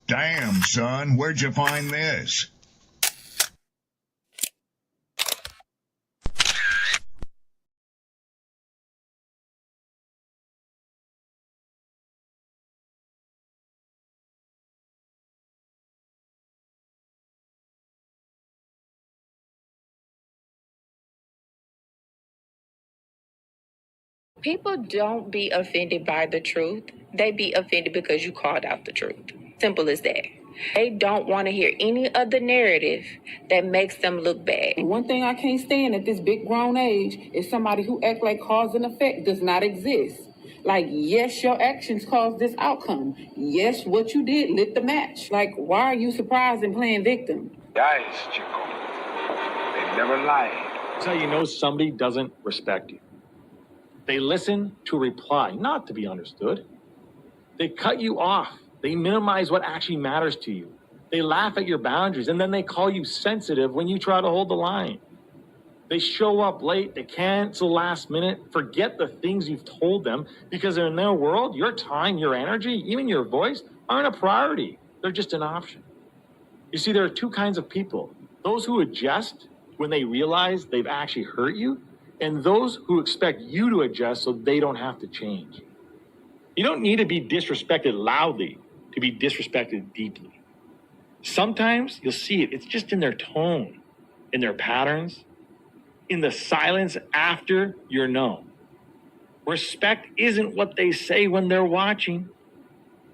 Damn, son, where'd you find this? People don't be offended by the truth. They be offended because you called out the truth. Simple as that. They don't want to hear any other narrative that makes them look bad. One thing I can't stand at this big grown age is somebody who act like cause and effect does not exist. Like, yes, your actions caused this outcome. Yes, what you did lit the match. Like, why are you surprised and playing victim? Guys, Chico, they never lie. That's how you know somebody doesn't respect you. They listen to reply, not to be understood. They cut you off. They minimize what actually matters to you. They laugh at your boundaries, and then they call you sensitive when you try to hold the line. They show up late, they cancel last minute, forget the things you've told them, because in their world, your time, your energy, even your voice aren't a priority. They're just an option. You see, there are two kinds of people. Those who adjust when they realize they've actually hurt you, and those who expect you to adjust so they don't have to change. You don't need to be disrespected loudly to be disrespected deeply. Sometimes you'll see it. It's just in their tone, in their patterns, in the silence after you're known. Respect isn't what they say when they're watching.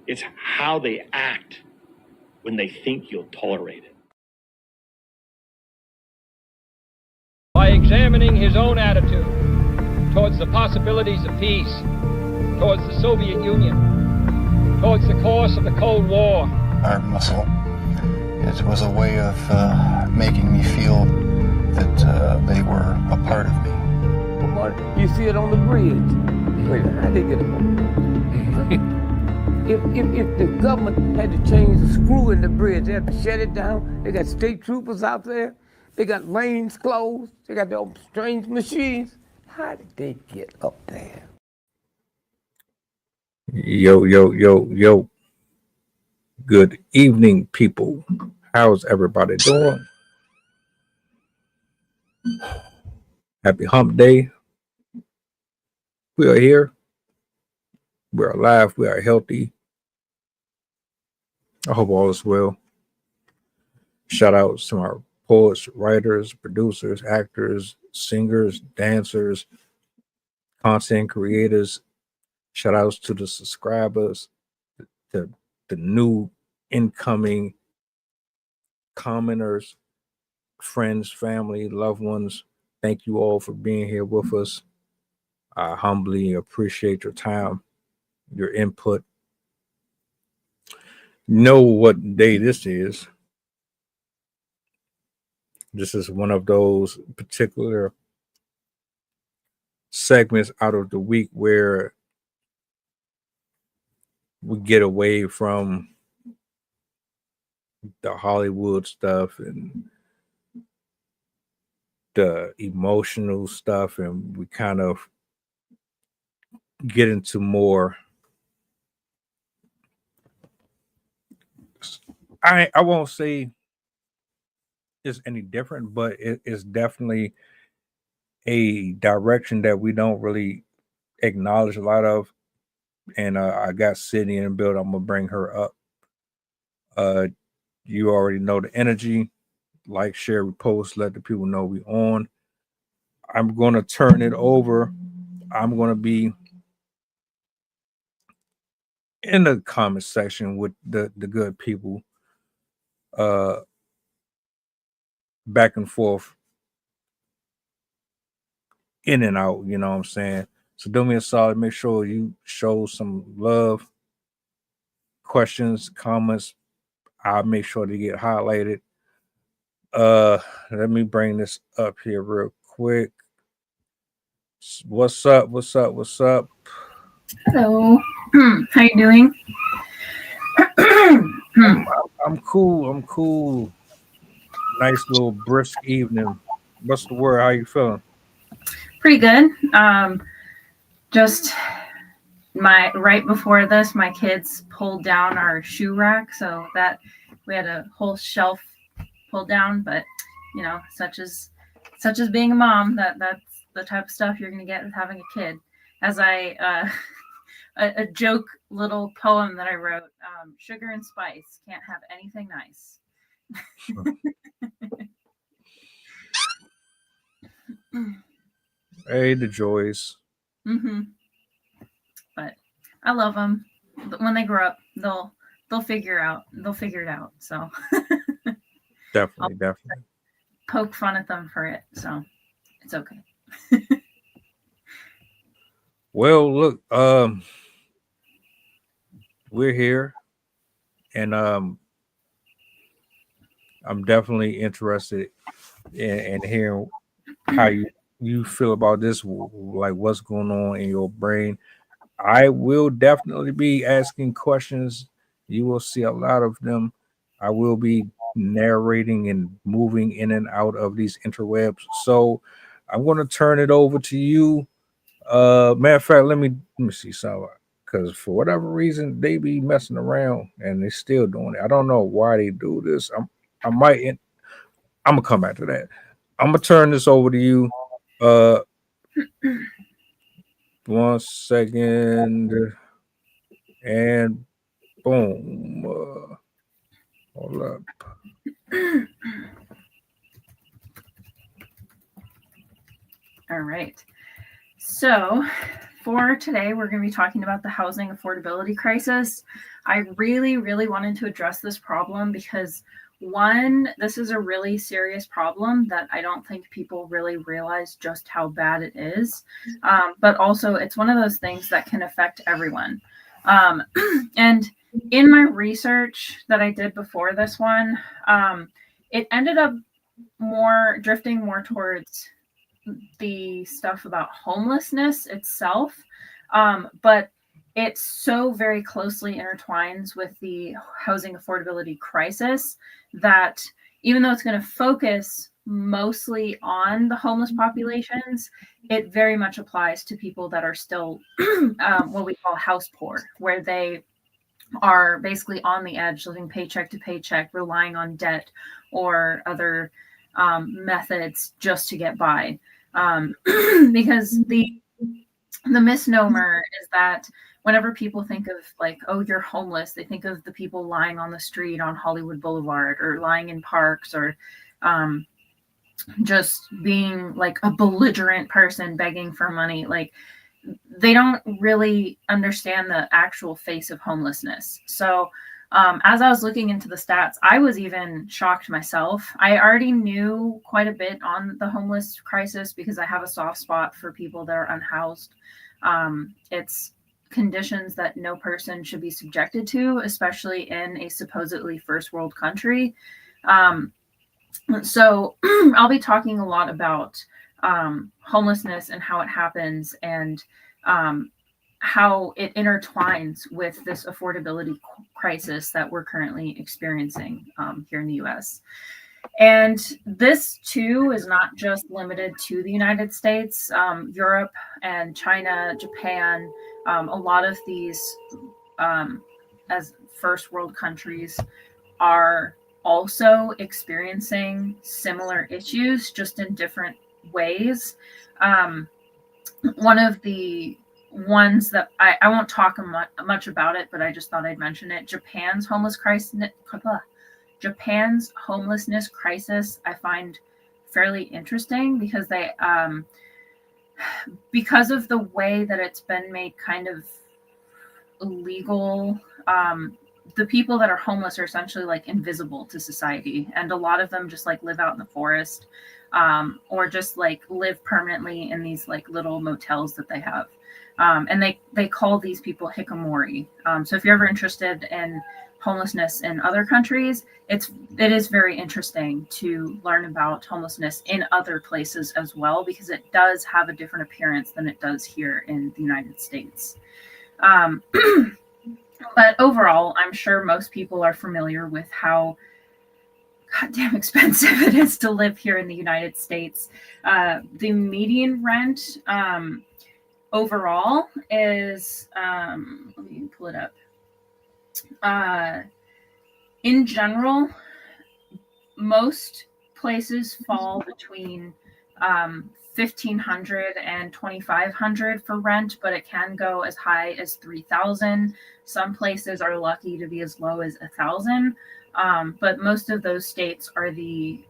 It's how they act when they think you'll tolerate it. By examining his own attitude towards the possibilities of peace, towards the Soviet Union, towards the course of the Cold War. Art muscle. It was a way of making me feel that they were a part of me. You see it on the bridge. Wait, how they get it? If the government had to change the screw in the bridge, they had to shut it down. They got state troopers out there. They got lanes closed. They got their own strange machines. How did they get up there? Yo. Good evening, people. How's everybody doing? Happy hump day. We are here. We are alive. We are healthy. I hope all is well. Shout outs to our poets, writers, producers, actors, singers, dancers, content creators. Shout outs to the subscribers, the new incoming commenters, friends, family, loved ones. Thank you all for being here with us. I humbly appreciate your time, your input. Know what day this is. This is one of those particular segments out of the week where we get away from the Hollywood stuff and the emotional stuff, and we kind of get into more. I won't say it's any different, but it's definitely a direction that we don't really acknowledge a lot of. And I got Sydney in the build. I'm gonna bring her up. You already know the energy. Like, share, repost, let the people know we on. I'm gonna turn it over. I'm gonna be in the comment section with the good people. Back and forth, in and out, you know what I'm saying? So do me a solid, make sure you show some love, questions, comments. I'll make sure they get highlighted. Let me bring this up here real quick. What's up? Hello. How you doing? I'm cool. Nice little brisk evening. What's the word? How you feeling? Pretty good. Just right before this, my kids pulled down our shoe rack, so that we had a whole shelf pulled down. But such as being a mom, that's the type of stuff you're gonna get with having a kid. As a joke little poem that I wrote, sugar and spice can't have anything nice. Hey, the joys. But I love them. When they grow up, they'll figure it out. So Definitely. poke fun at them for it, so it's okay. Well, look, we're here, and I'm definitely interested in hearing how you feel about this, like what's going on in your brain. I will definitely be asking questions. You will see a lot of them. I will be narrating and moving in and out of these interwebs. So I'm going to turn it over to you. Matter of fact, let me see something, because for whatever reason they be messing around and they still doing it. I don't know why they do this. I'm gonna come back to that. I'm gonna turn this over to you. 1 second, and boom. Hold up. All right. So for today, we're going to be talking about the housing affordability crisis. I really, really wanted to address this problem because, one, this is a really serious problem that I don't think people really realize just how bad it is. But also, it's one of those things that can affect everyone. And in my research that I did before this one, it ended up drifting more towards the stuff about homelessness itself, but it so very closely intertwines with the housing affordability crisis that even though it's going to focus mostly on the homeless populations, it very much applies to people that are still what we call house poor, where they are basically on the edge, living paycheck to paycheck, relying on debt or other methods just to get by. Because the misnomer is that whenever people think of like, oh, you're homeless, they think of the people lying on the street on Hollywood Boulevard or lying in parks or just being like a belligerent person begging for money. Like, they don't really understand the actual face of homelessness. So as I was looking into the stats, I was even shocked myself. I already knew quite a bit on the homeless crisis because I have a soft spot for people that are unhoused. It's conditions that no person should be subjected to, especially in a supposedly first world country. So I'll be talking a lot about homelessness and how it happens and how it intertwines with this affordability crisis that we're currently experiencing here in the US. And this too is not just limited to the United States. Europe and China, Japan, a lot of these as first world countries are also experiencing similar issues, just in different ways. One of the ones that I won't talk much about it, but I just thought I'd mention it. Japan's homelessness crisis I find fairly interesting because they because of the way that it's been made kind of illegal. The people that are homeless are essentially like invisible to society, and a lot of them just like live out in the forest or just like live permanently in these like little motels that they have. And they call these people hikikomori. So if you're ever interested in homelessness in other countries, it is very interesting to learn about homelessness in other places as well, because it does have a different appearance than it does here in the United States. But overall, I'm sure most people are familiar with how goddamn expensive it is to live here in the United States. The median rent overall is, let me pull it up. In general, most places fall between 1,500 and 2,500 for rent, but it can go as high as 3,000. Some places are lucky to be as low as 1,000, but most of those states are the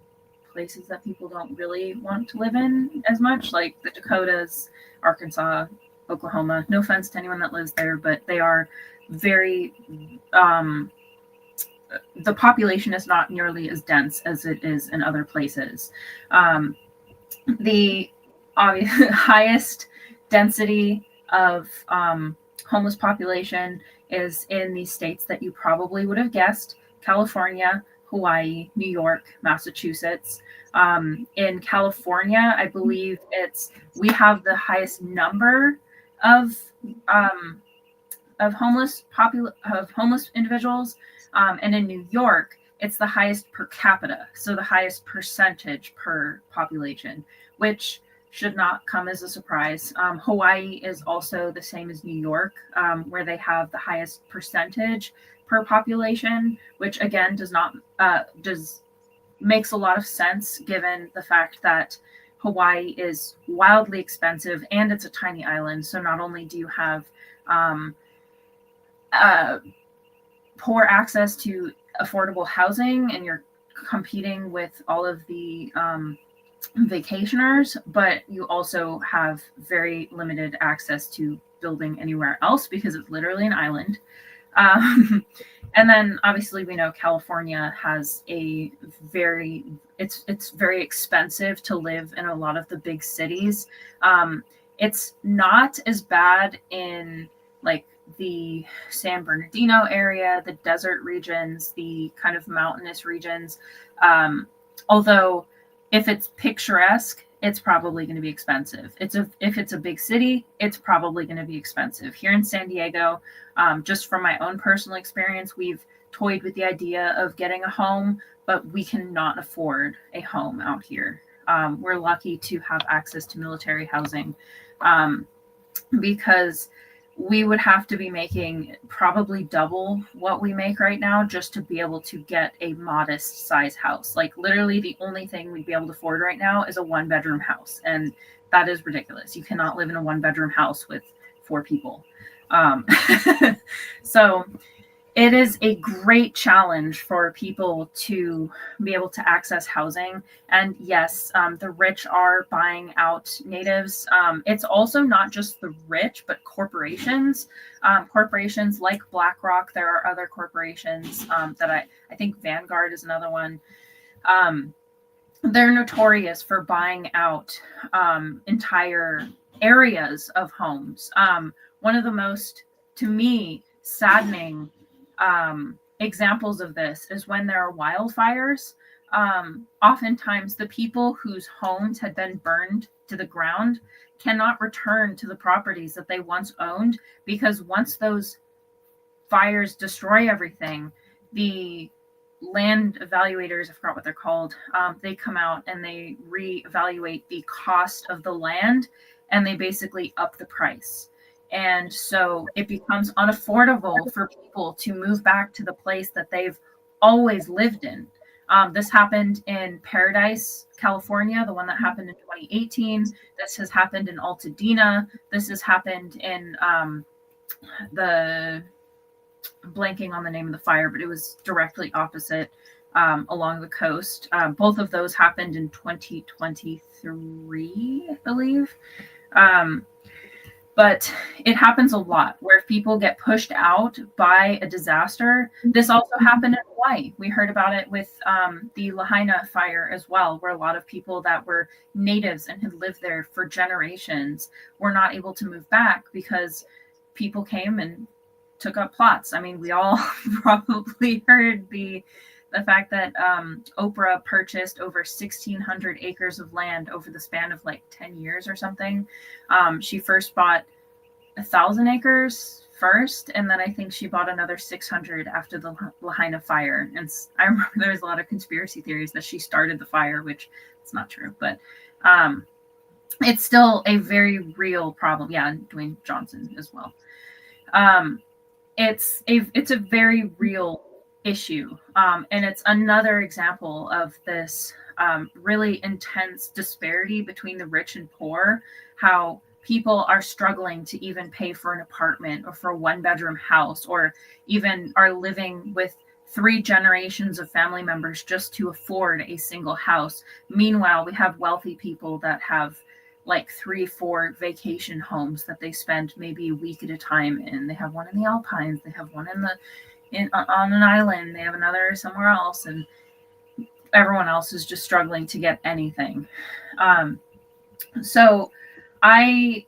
places that people don't really want to live in as much, like the Dakotas, Arkansas, Oklahoma. No offense to anyone that lives there, but they are very the population is not nearly as dense as it is in other places. The highest density of homeless population is in the states that you probably would have guessed: California, Hawaii, New York, Massachusetts. In California, I believe we have the highest number of homeless individuals. And in New York, it's the highest per capita, so the highest percentage per population, which should not come as a surprise. Hawaii is also the same as New York, where they have the highest percentage per population, which again makes a lot of sense given the fact that Hawaii is wildly expensive and it's a tiny island. So not only do you have poor access to affordable housing and you're competing with all of the vacationers, but you also have very limited access to building anywhere else because it's literally an island. And then obviously we know California has it's very expensive to live in a lot of the big cities. It's not as bad in like the San Bernardino area, the desert regions, the kind of mountainous regions. Although if it's picturesque, it's probably going to be expensive. If it's a big city, it's probably going to be expensive. Here in San Diego, just from my own personal experience, we've toyed with the idea of getting a home, but we cannot afford a home out here. We're lucky to have access to military housing because we would have to be making probably double what we make right now just to be able to get a modest size house. Like literally the only thing we'd be able to afford right now is a 1-bedroom house. And that is ridiculous. You cannot live in a 1-bedroom house with 4 people. So it is a great challenge for people to be able to access housing. And yes, the rich are buying out natives. It's also not just the rich, but corporations. Corporations like BlackRock. There are other corporations that I think Vanguard is another one. They're notorious for buying out entire areas of homes. One of the most, to me, saddening examples of this is when there are wildfires. Oftentimes the people whose homes had been burned to the ground cannot return to the properties that they once owned, because once those fires destroy everything, the land evaluators, I forgot what they're called, they come out and they reevaluate the cost of the land and they basically up the price. And so it becomes unaffordable for people to move back to the place that they've always lived in. This happened in Paradise, California, the one that happened in 2018. This has happened in Altadena. This has happened in blanking on the name of the fire, but it was directly opposite along the coast. Both of those happened in 2023, I believe. But it happens a lot where people get pushed out by a disaster. This also happened in Hawaii. We heard about it with the Lahaina fire as well, where a lot of people that were natives and had lived there for generations were not able to move back because people came and took up plots. I mean, we all probably heard the fact that Oprah purchased over 1,600 acres of land over the span of like 10 years or something. She first bought 1,000 acres first, and then I think she bought another 600 after the Lahaina fire. And I remember there was a lot of conspiracy theories that she started the fire, which it's not true. But it's still a very real problem. Yeah, Dwayne Johnson as well. It's a very real issue, and it's another example of this really intense disparity between the rich and poor. How people are struggling to even pay for an apartment or for a one-bedroom house, or even are living with 3 generations of family members just to afford a single house. Meanwhile, we have wealthy people that have like 3-4 vacation homes that they spend maybe a week at a time in. They have one in the Alpines, they have one on an island, they have another somewhere else, and everyone else is just struggling to get anything. So I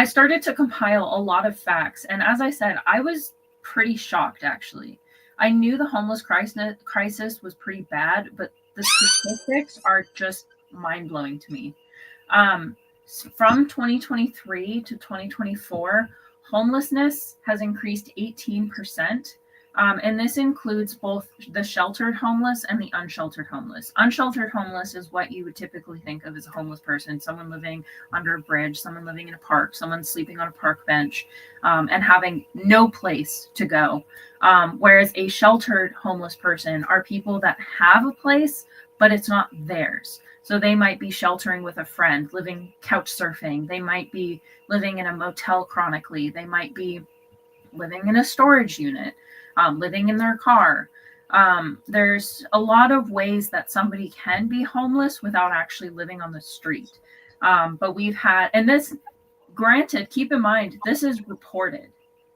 started to compile a lot of facts, and as I said, I was pretty shocked actually. I knew the homeless crisis was pretty bad, but the statistics are just mind-blowing to me. From 2023 to 2024, homelessness has increased 18%. And this includes both the sheltered homeless and the unsheltered homeless. Unsheltered homeless is what you would typically think of as a homeless person, someone living under a bridge, someone living in a park, someone sleeping on a park bench, and having no place to go. Whereas a sheltered homeless person are people that have a place, but it's not theirs. So they might be sheltering with a friend, living couch surfing. They might be living in a motel chronically. They might be living in a storage unit, living in their car. There's a lot of ways that somebody can be homeless without actually living on the street. But we've had, and this, granted, keep in mind, this is reported.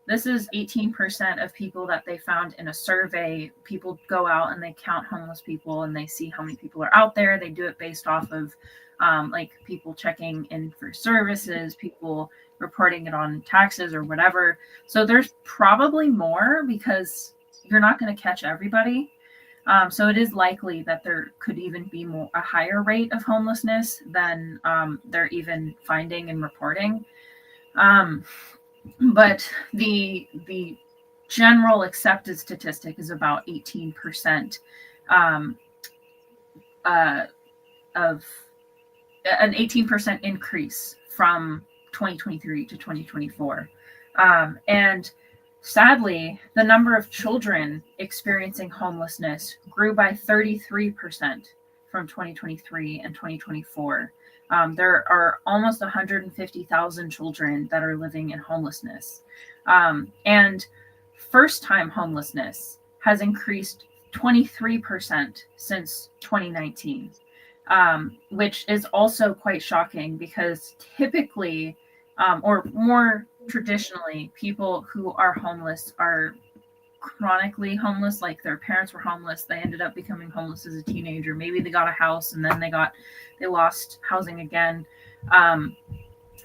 This is 18% of people that they found in a survey. People go out and they count homeless people and they see how many people are out there. They do it based off of like people checking in for services, people reporting it on taxes or whatever. So there's probably more because you're not going to catch everybody. So it is likely that there could even be a higher rate of homelessness than they're even finding and reporting. But the general accepted statistic is about 18% of an 18% increase from 2023 to 2024. And sadly, the number of children experiencing homelessness grew by 33% from 2023 and 2024. There are almost 150,000 children that are living in homelessness. And first-time homelessness has increased 23% since 2019, which is also quite shocking because typically, or more traditionally, people who are homeless are chronically homeless, like their parents were homeless, they ended up becoming homeless as a teenager, maybe they got a house and then they lost housing again.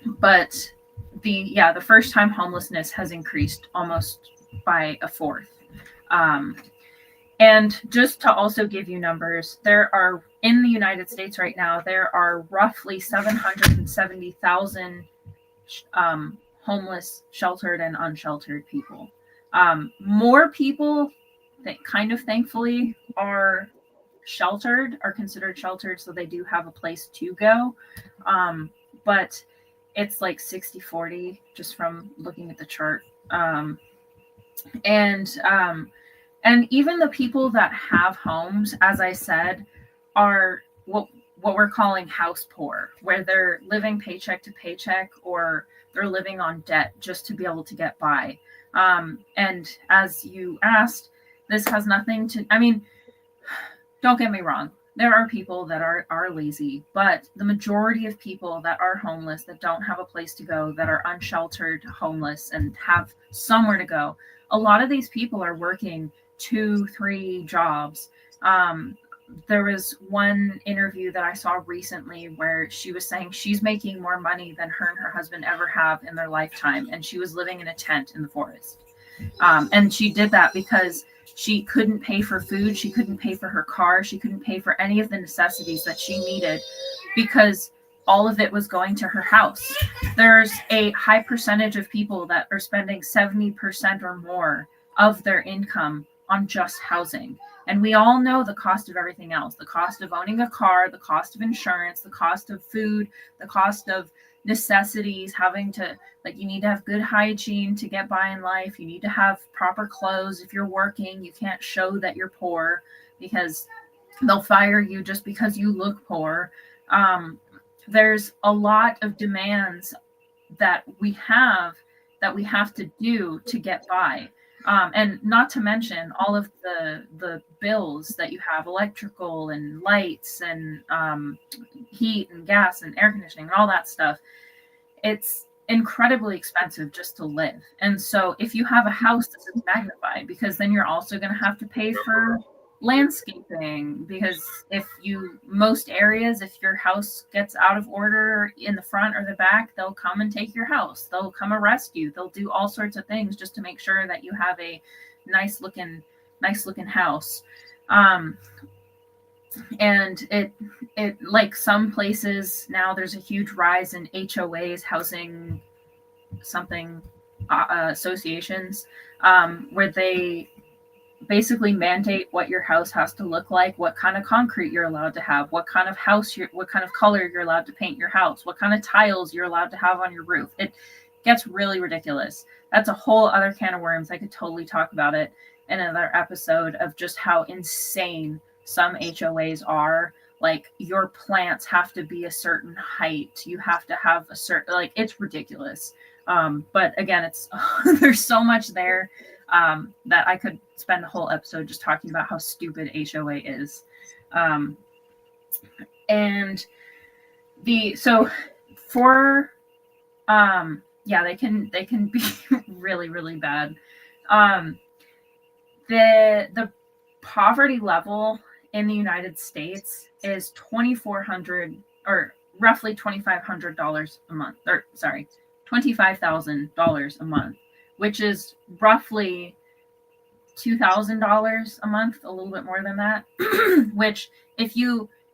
But the first time homelessness has increased almost by a fourth. And just to also give you numbers, there are in the United States right now, there are roughly 770,000 homeless, sheltered and unsheltered people. More people that kind of thankfully are considered sheltered, so they do have a place to go. But it's like 60-40 just from looking at the chart. And even the people that have homes, as I said, are what we're calling house poor, where they're living paycheck to paycheck or they're living on debt just to be able to get by. And as you asked, this has nothing to, I mean, don't get me wrong. There are people that are lazy, but the majority of people that are homeless, that don't have a place to go, that are unsheltered homeless and have somewhere to go, a lot of these people are working 2-3 jobs. There was one interview that I saw recently where she was saying she's making more money than her and her husband ever have in their lifetime. And she was living in a tent in the forest. And she did that because she couldn't pay for food. She couldn't pay for her car. She couldn't pay for any of the necessities that she needed because all of it was going to her house. There's a high percentage of people that are spending 70% or more of their income on just housing. And we all know the cost of everything else, the cost of owning a car, the cost of insurance, the cost of food, the cost of necessities, having to, like, you need to have good hygiene to get by in life. You need to have proper clothes. If you're working, you can't show that you're poor because they'll fire you just because you look poor. There's a lot of demands that we have to do to get by. And not to mention all of the bills that you have, electrical and lights and heat and gas and air conditioning and all that stuff. It's incredibly expensive just to live. And so if you have a house, this is magnified, because then you're also going to have to pay for landscaping, because most areas, if your house gets out of order in the front or the back, they'll come and take your house. They'll come arrest you. They'll do all sorts of things just to make sure that you have a nice looking house. And it like some places now, there's a huge rise in HOAs, housing something associations, where they basically mandate what your house has to look like, what kind of concrete you're allowed to have, what kind of color you're allowed to paint your house, what kind of tiles you're allowed to have on your roof. It gets really ridiculous. That's a whole other can of worms. I could totally talk about it in another episode of just how insane some HOAs are. Like, your plants have to be a certain height. You have to have a certain, like, it's ridiculous. But again, it's there's so much there that I could spend a whole episode just talking about how stupid HOA is. And they can be really, really bad. The poverty level in the United States is $2,400 or roughly $2,500 a month, or sorry, $25,000 a month, which is roughly $2,000 a month, a little bit more than that. Which, if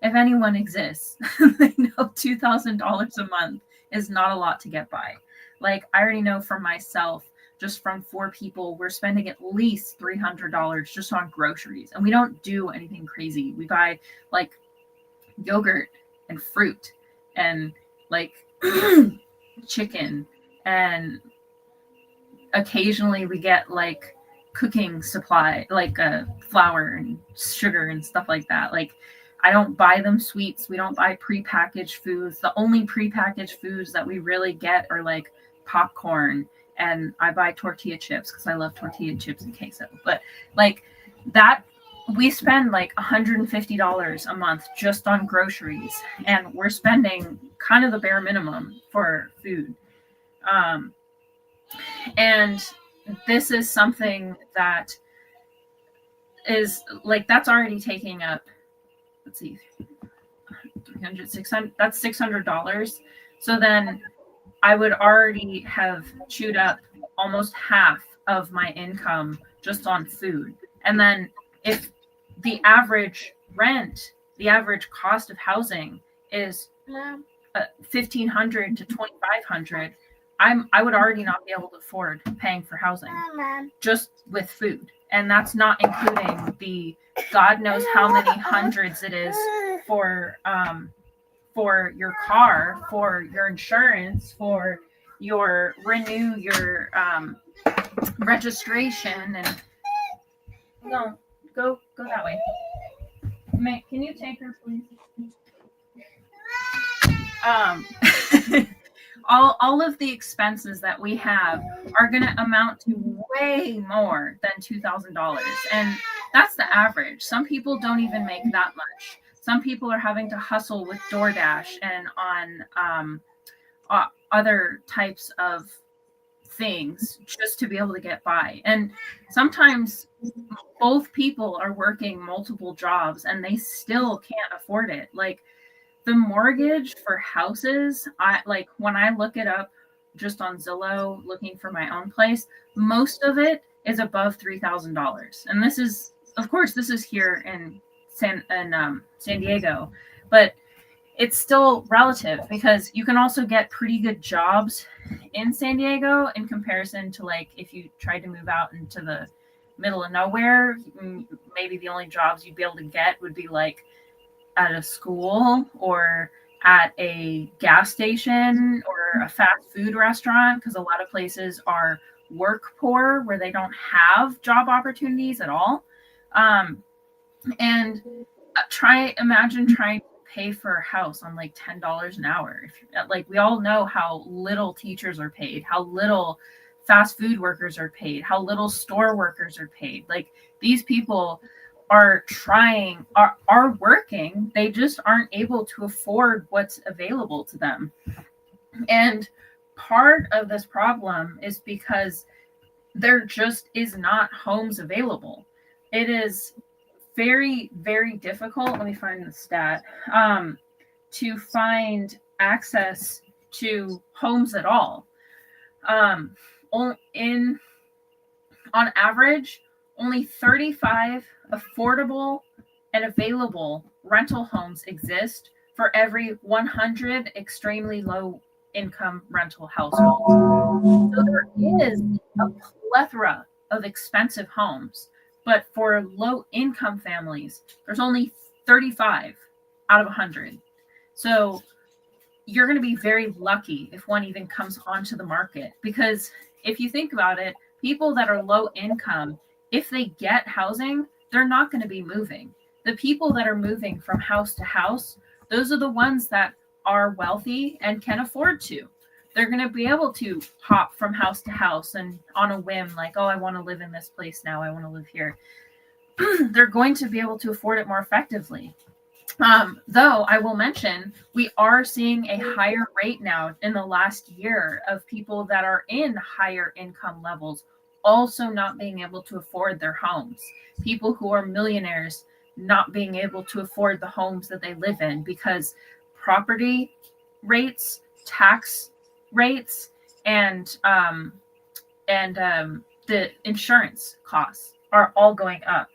anyone exists, they know $2,000 a month is not a lot to get by. Like, I already know for myself, just from 4 people, we're spending at least $300 just on groceries, and we don't do anything crazy. We buy like yogurt and fruit and like chicken, and occasionally we get like cooking supply, like flour and sugar and stuff like that. Like, I don't buy them sweets. We don't buy prepackaged foods. The only prepackaged foods that we really get are like popcorn, and I buy tortilla chips because I love tortilla chips and queso. But like that, we spend like $150 a month just on groceries, and we're spending kind of the bare minimum for food. And this is something that is like, that's already taking up, let's see, 300, 600, that's $600. So then I would already have chewed up almost half of my income just on food. And then if the average rent, the average cost of housing is $1,500 to $2,500, I would already not be able to afford paying for housing just with food. And that's not including the God knows how many hundreds it is for your car, for your insurance, for your renew your registration, and go that way. Can you take her, please? All of the expenses that we have are going to amount to way more than $2,000, and that's the average. Some people don't even make that much. Some people are having to hustle with DoorDash and on other types of things just to be able to get by. And sometimes both people are working multiple jobs and they still can't afford it. Like, the mortgage for houses, when I look it up just on Zillow looking for my own place, most of it is above $3,000. And this is, of course, this is here in San Diego, but it's still relative, because you can also get pretty good jobs in San Diego in comparison to, like, if you tried to move out into the middle of nowhere, maybe the only jobs you'd be able to get would be like at a school or at a gas station or a fast food restaurant, because a lot of places are work poor where they don't have job opportunities at all. And imagine trying to pay for a house on like $10 an hour. Like, we all know how little teachers are paid, how little fast food workers are paid, how little store workers are paid. Like, these people are working, they just aren't able to afford what's available to them. And part of this problem is because there just is not homes available. It is very, very difficult. Let me find the stat. To find access to homes at all. On average, only 35 affordable and available rental homes exist for every 100 extremely low income rental households. So there is a plethora of expensive homes, but for low income families, there's only 35 out of 100. So you're going to be very lucky if one even comes onto the market, because if you think about it, people that are low income, if they get housing, they're not going to be moving. The people that are moving from house to house, those are the ones that are wealthy and can afford to. They're going to be able to hop from house to house and on a whim, like, oh, I want to live in this place now, I want to live here. They're going to be able to afford it more effectively. Though I will mention, we are seeing a higher rate now in the last year of people that are in higher income levels also not being able to afford their homes. People who are millionaires not being able to afford the homes that they live in because property rates, tax rates, and the insurance costs are all going up.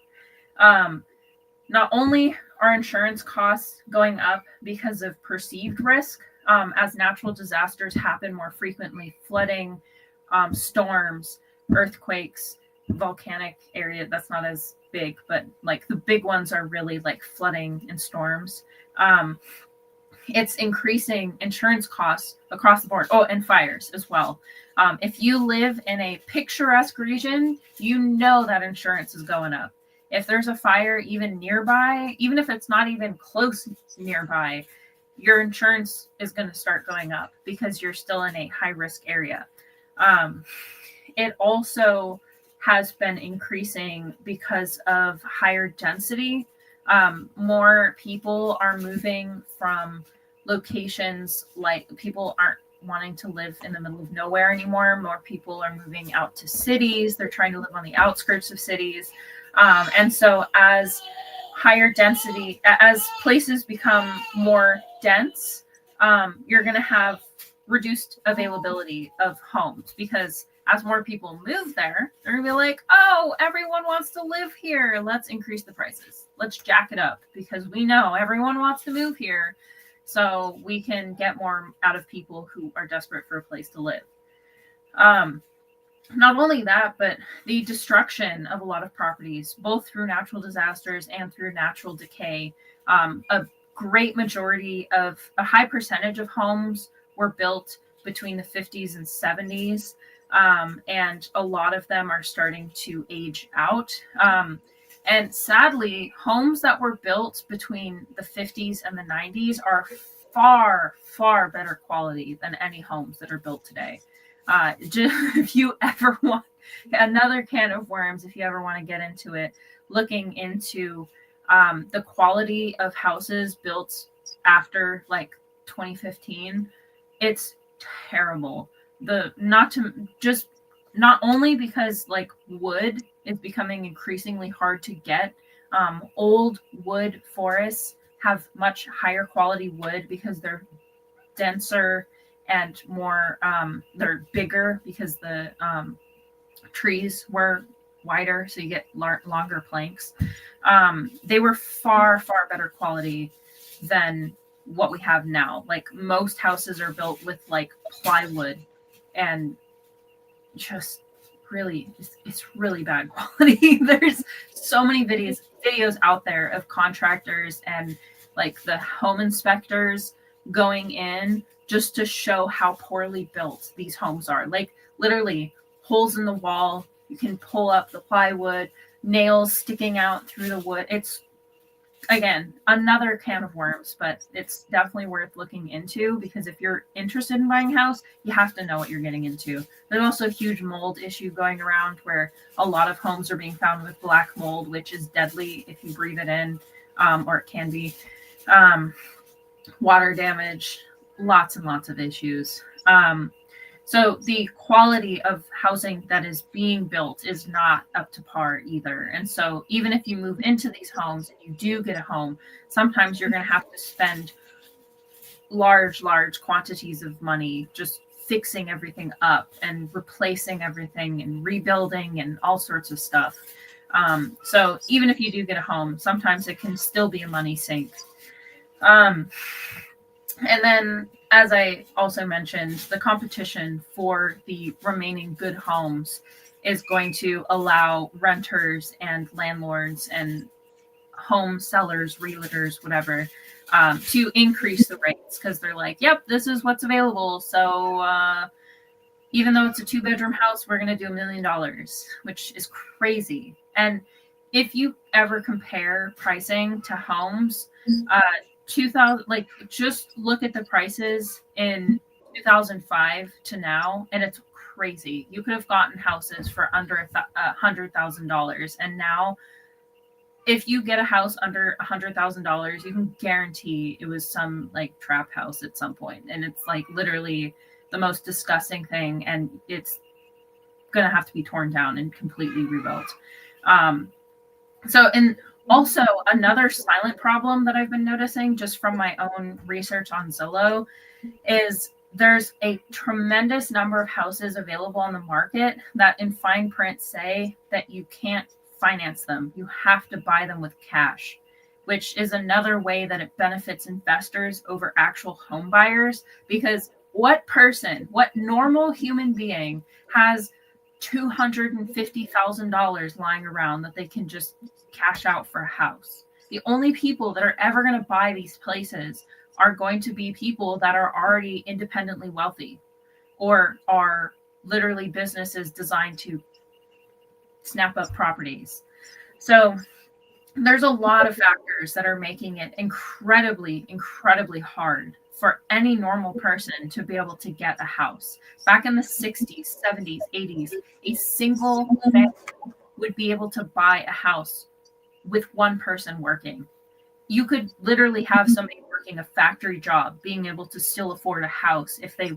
Not only are insurance costs going up because of perceived risk, as natural disasters happen more frequently, flooding, storms, earthquakes, volcanic area, that's not as big, but like the big ones are really like flooding and storms. It's increasing insurance costs across the board. Oh, and fires as well. If you live in a picturesque region, you know that insurance is going up. If there's a fire even nearby, even if it's not even close nearby, your insurance is going to start going up because you're still in a high risk area. It also has been increasing because of higher density. More people are moving from locations, like people aren't wanting to live in the middle of nowhere anymore. More people are moving out to cities. They're trying to live on the outskirts of cities. And so as higher density, as places become more dense, you're going to have reduced availability of homes, because as more people move there, they're going to be like, oh, everyone wants to live here. Let's increase the prices. Let's jack it up, because we know everyone wants to move here. So we can get more out of people who are desperate for a place to live. Not only that, but the destruction of a lot of properties, both through natural disasters and through natural decay. A great majority of a high percentage of homes were built between the 50s and 70s. And a lot of them are starting to age out. And sadly, homes that were built between the 50s and the 90s are far, far better quality than any homes that are built today. If you ever want another can of worms, if you ever want to get into it, looking into the quality of houses built after like 2015, it's terrible. Not only because like wood is becoming increasingly hard to get. Old wood forests have much higher quality wood because they're denser and more, they're bigger because the trees were wider, so you get longer planks. They were far, far better quality than what we have now. Like most houses are built with like plywood and just it's really bad quality. There's so many videos out there of contractors and like the home inspectors going in just to show how poorly built these homes are. Like literally holes in the wall, you can pull up the plywood, nails sticking out through the wood. It's, again, another can of worms, but it's definitely worth looking into, because if you're interested in buying a house, you have to know what you're getting into. There's also a huge mold issue going around where a lot of homes are being found with black mold, which is deadly if you breathe it in, or it can be. Water damage, lots and lots of issues. So the quality of housing that is being built is not up to par either. And so even if you move into these homes and you do get a home, sometimes you're going to have to spend large quantities of money just fixing everything up and replacing everything and rebuilding and all sorts of stuff. So even if you do get a home, sometimes it can still be a money sink. And then, as I also mentioned, the competition for the remaining good homes is going to allow renters and landlords and home sellers, realtors, whatever, to increase the rates, because they're like, yep, this is what's available. So even though it's a 2-bedroom house, we're going to do $1 million, which is crazy. And if you ever compare pricing to homes, 2000, like, just look at the prices in 2005 to now, and it's crazy. You could have gotten houses for under $100,000, and now if you get a house under $100,000, you can guarantee it was some like trap house at some point, and it's like literally the most disgusting thing, and it's gonna have to be torn down and completely rebuilt. Also, another silent problem that I've been noticing just from my own research on Zillow is there's a tremendous number of houses available on the market that in fine print say that you can't finance them. You have to buy them with cash, which is another way that it benefits investors over actual home buyers, because what normal human being has $250,000 lying around that they can just cash out for a house? The only people that are ever going to buy these places are going to be people that are already independently wealthy, or are literally businesses designed to snap up properties. So there's a lot of factors that are making it incredibly hard for any normal person to be able to get a house. Back in the 60s, 70s, 80s, a single family would be able to buy a house with one person working. You could literally have somebody working a factory job being able to still afford a house if they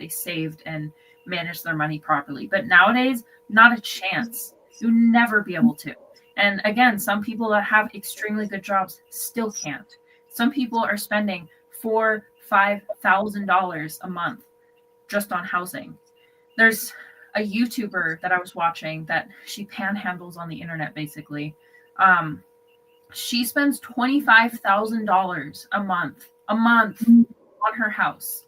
saved and managed their money properly. But nowadays, not a chance. You'll never be able to. And again, some people that have extremely good jobs still can't. Some people are spending $4,000-$5,000 a month just on housing. There's a YouTuber that I was watching that she panhandles on the internet, basically. She spends $25,000 a month on her house.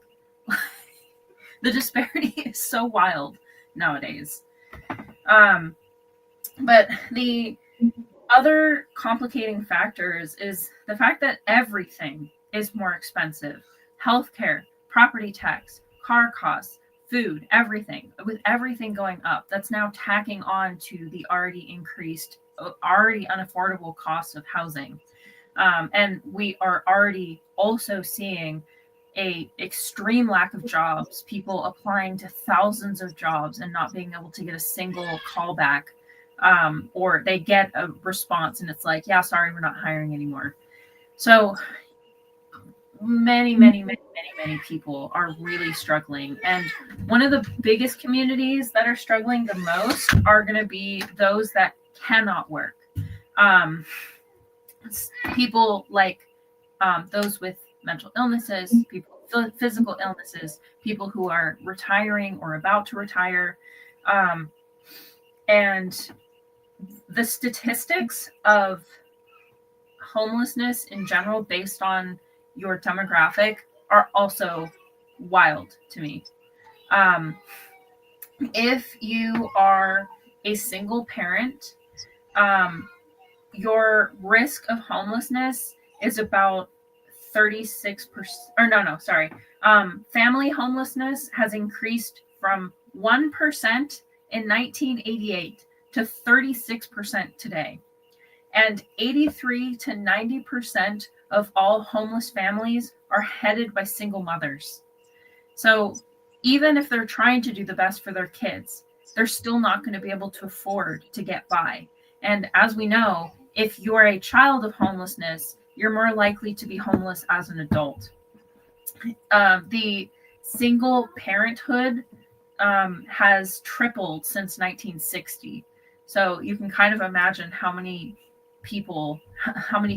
The disparity is so wild nowadays. But the other complicating factors is the fact that everything is more expensive. Healthcare, property tax, car costs, food, everything. With everything going up, that's now tacking on to the already unaffordable costs of housing. And we are already also seeing a extreme lack of jobs, people applying to thousands of jobs and not being able to get a single callback, or they get a response and it's like, yeah, sorry, we're not hiring anymore. So many people are really struggling. And one of the biggest communities that are struggling the most are going to be those that cannot work. People like those with mental illnesses, people with physical illnesses, people who are retiring or about to retire. And the statistics of homelessness in general based on your demographic are also wild to me. If you are a single parent, your risk of homelessness is about 36%, or sorry. Family homelessness has increased from 1% in 1988 to 36% today. And 83 to 90% of all homeless families are headed by single mothers. So even if they're trying to do the best for their kids, they're still not going to be able to afford to get by. And as we know, if you're a child of homelessness, you're more likely to be homeless as an adult. The single parenthood has tripled since 1960. So you can kind of imagine how many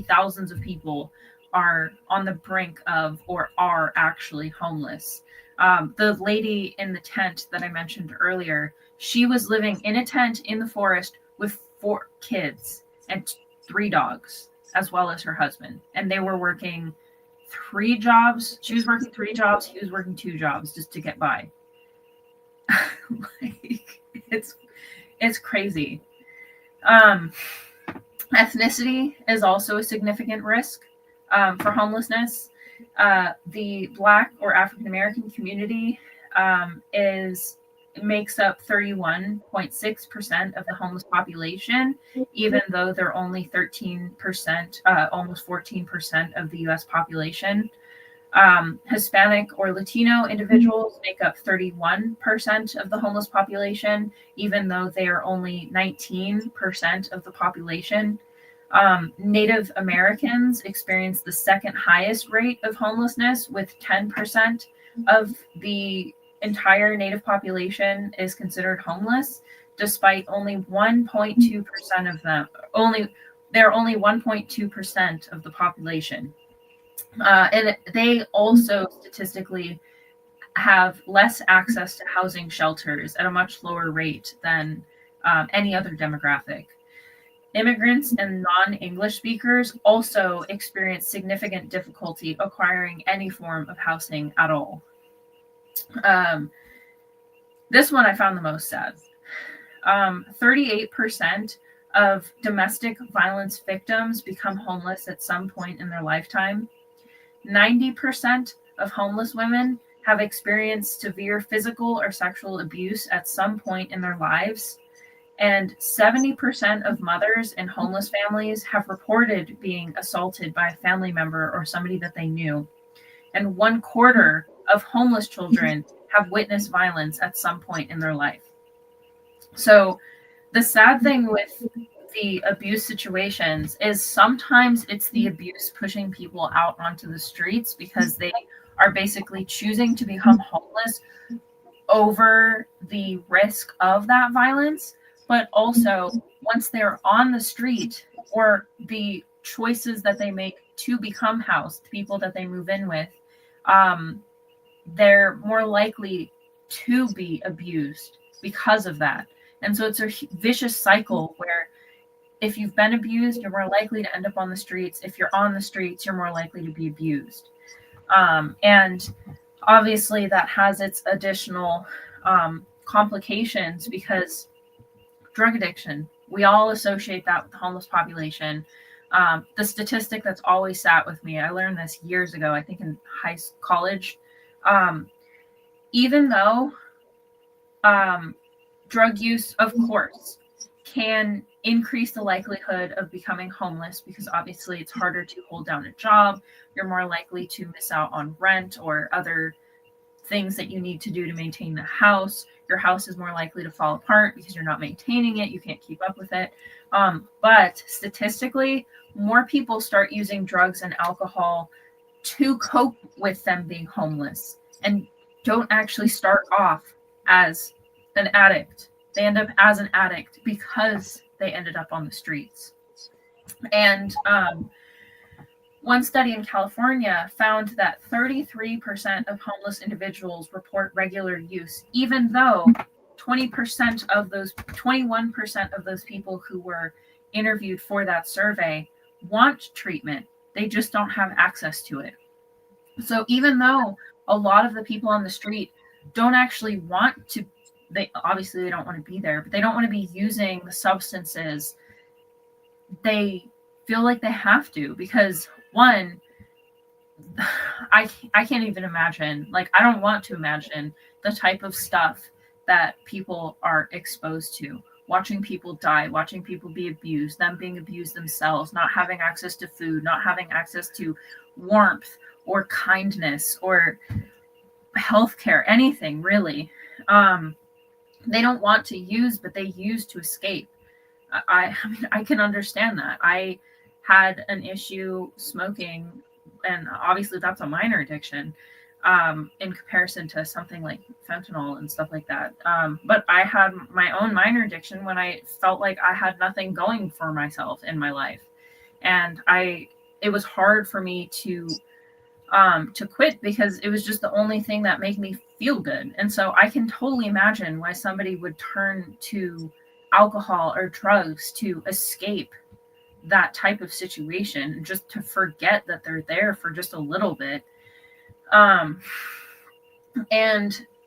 thousands of people are on the brink of or are actually homeless. The lady in the tent that I mentioned earlier, she was living in a tent in the forest with 4 kids and 3 dogs, as well as her husband. And they were working 3 jobs. She was working 3 jobs. He was working 2 jobs just to get by. It's crazy. Ethnicity is also a significant risk for homelessness. The Black or African American community makes up 31.6% of the homeless population, even though they're only 13%, almost 14% of the U.S. population. Hispanic or Latino individuals make up 31% of the homeless population, even though they are only 19% of the population. Native Americans experience the second highest rate of homelessness, with 10% of the entire Native population is considered homeless, despite only 1.2% of them. They're only 1.2% of the population. And they also statistically have less access to housing shelters at a much lower rate than any other demographic. Immigrants and non-English speakers also experience significant difficulty acquiring any form of housing at all. This one I found the most sad. 38% of domestic violence victims become homeless at some point in their lifetime. 90% of homeless women have experienced severe physical or sexual abuse at some point in their lives. And 70% of mothers in homeless families have reported being assaulted by a family member or somebody that they knew. And 1/4 of homeless children have witnessed violence at some point in their life. So the sad thing with the abuse situations is sometimes it's the abuse pushing people out onto the streets because they are basically choosing to become homeless over the risk of that violence. But also, once they're on the street, or the choices that they make to become housed, people that they move in with, they're more likely to be abused because of that. And so it's a vicious cycle where if you've been abused, you're more likely to end up on the streets. If you're on the streets, you're more likely to be abused. And obviously that has its additional complications, because drug addiction, we all associate that with the homeless population. The statistic that's always sat with me, I learned this years ago, I think in college, even though drug use, of course, can increase the likelihood of becoming homeless, because obviously it's harder to hold down a job. You're more likely to miss out on rent or other things that you need to do to maintain the house. Your house is more likely to fall apart because you're not maintaining it. You can't keep up with it. But statistically, more people start using drugs and alcohol to cope with them being homeless, and don't actually start off as an addict. They end up as an addict because they ended up on the streets. And one study in California found that 33% of homeless individuals report regular use, even though 21% of those people who were interviewed for that survey want treatment. They just don't have access to it. So even though a lot of the people on the street don't actually want to they obviously they don't want to be there, but they don't want to be using the substances they feel like they have to, because one, I can't even imagine, like, I don't want to imagine the type of stuff that people are exposed to. Watching people die, watching people be abused, them being abused themselves, not having access to food, not having access to warmth or kindness or healthcare, anything really. They don't want to use, but they use to escape. I mean, I can understand that. I had an issue smoking, and obviously that's a minor addiction in comparison to something like fentanyl and stuff like that. But I had my own minor addiction when I felt like I had nothing going for myself in my life, and it was hard for me to quit because it was just the only thing that made me feel good. And so I can totally imagine why somebody would turn to alcohol or drugs to escape that type of situation, just to forget that they're there for just a little bit. And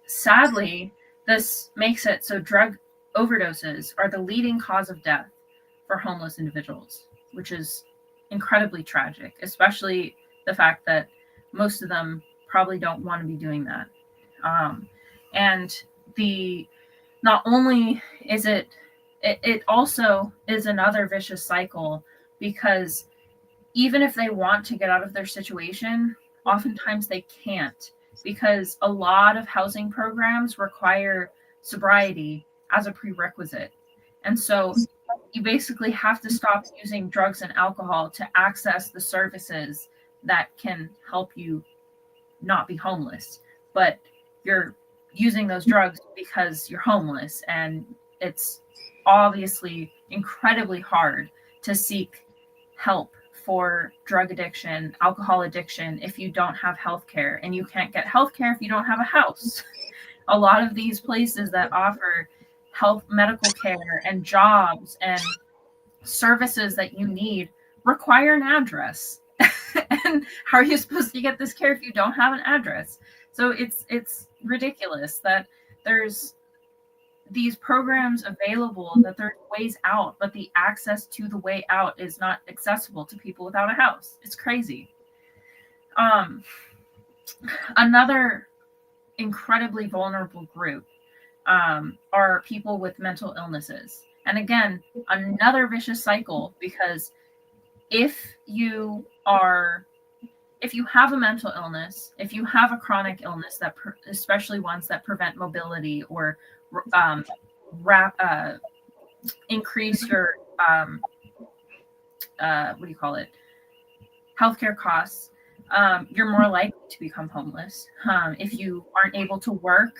sadly, this makes it so drug overdoses are the leading cause of death for homeless individuals, which is incredibly tragic, especially the fact that most of them probably don't want to be doing that. And not only is it also is another vicious cycle, because even if they want to get out of their situation, oftentimes they can't, because a lot of housing programs require sobriety as a prerequisite. And so you basically have to stop using drugs and alcohol to access the services that can help you not be homeless. But you're using those drugs because you're homeless, and it's obviously incredibly hard to seek help for drug addiction, alcohol addiction, if you don't have health care, and you can't get health care if you don't have a house. A lot of these places that offer health, medical care, and jobs and services that you need require an address. And how are you supposed to get this care if you don't have an address? So it's ridiculous that there's these programs available, that there's ways out, but the access to the way out is not accessible to people without a house. It's crazy. Another incredibly vulnerable group are people with mental illnesses. And again, another vicious cycle, because if you have a mental illness, if you have a chronic illness that especially ones that prevent mobility or increase your healthcare costs, you're more likely to become homeless. If you aren't able to work,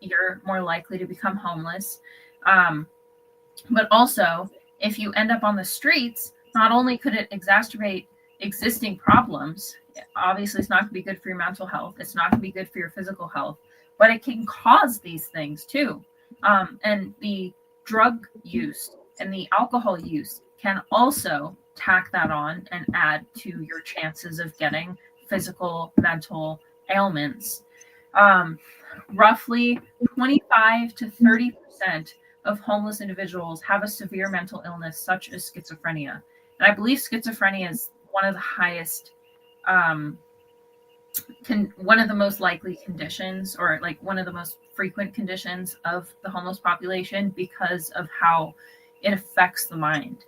you're more likely to become homeless. But also, if you end up on the streets, not only could it exacerbate existing problems, obviously it's not going to be good for your mental health, it's not going to be good for your physical health, but it can cause these things too. And the drug use and the alcohol use can also tack that on and add to your chances of getting physical, mental ailments. Roughly 25 to 30% of homeless individuals have a severe mental illness, such as schizophrenia. And I believe schizophrenia is one of the highest, one of the most likely conditions, or like one of the most frequent conditions of the homeless population, because of how it affects the mind.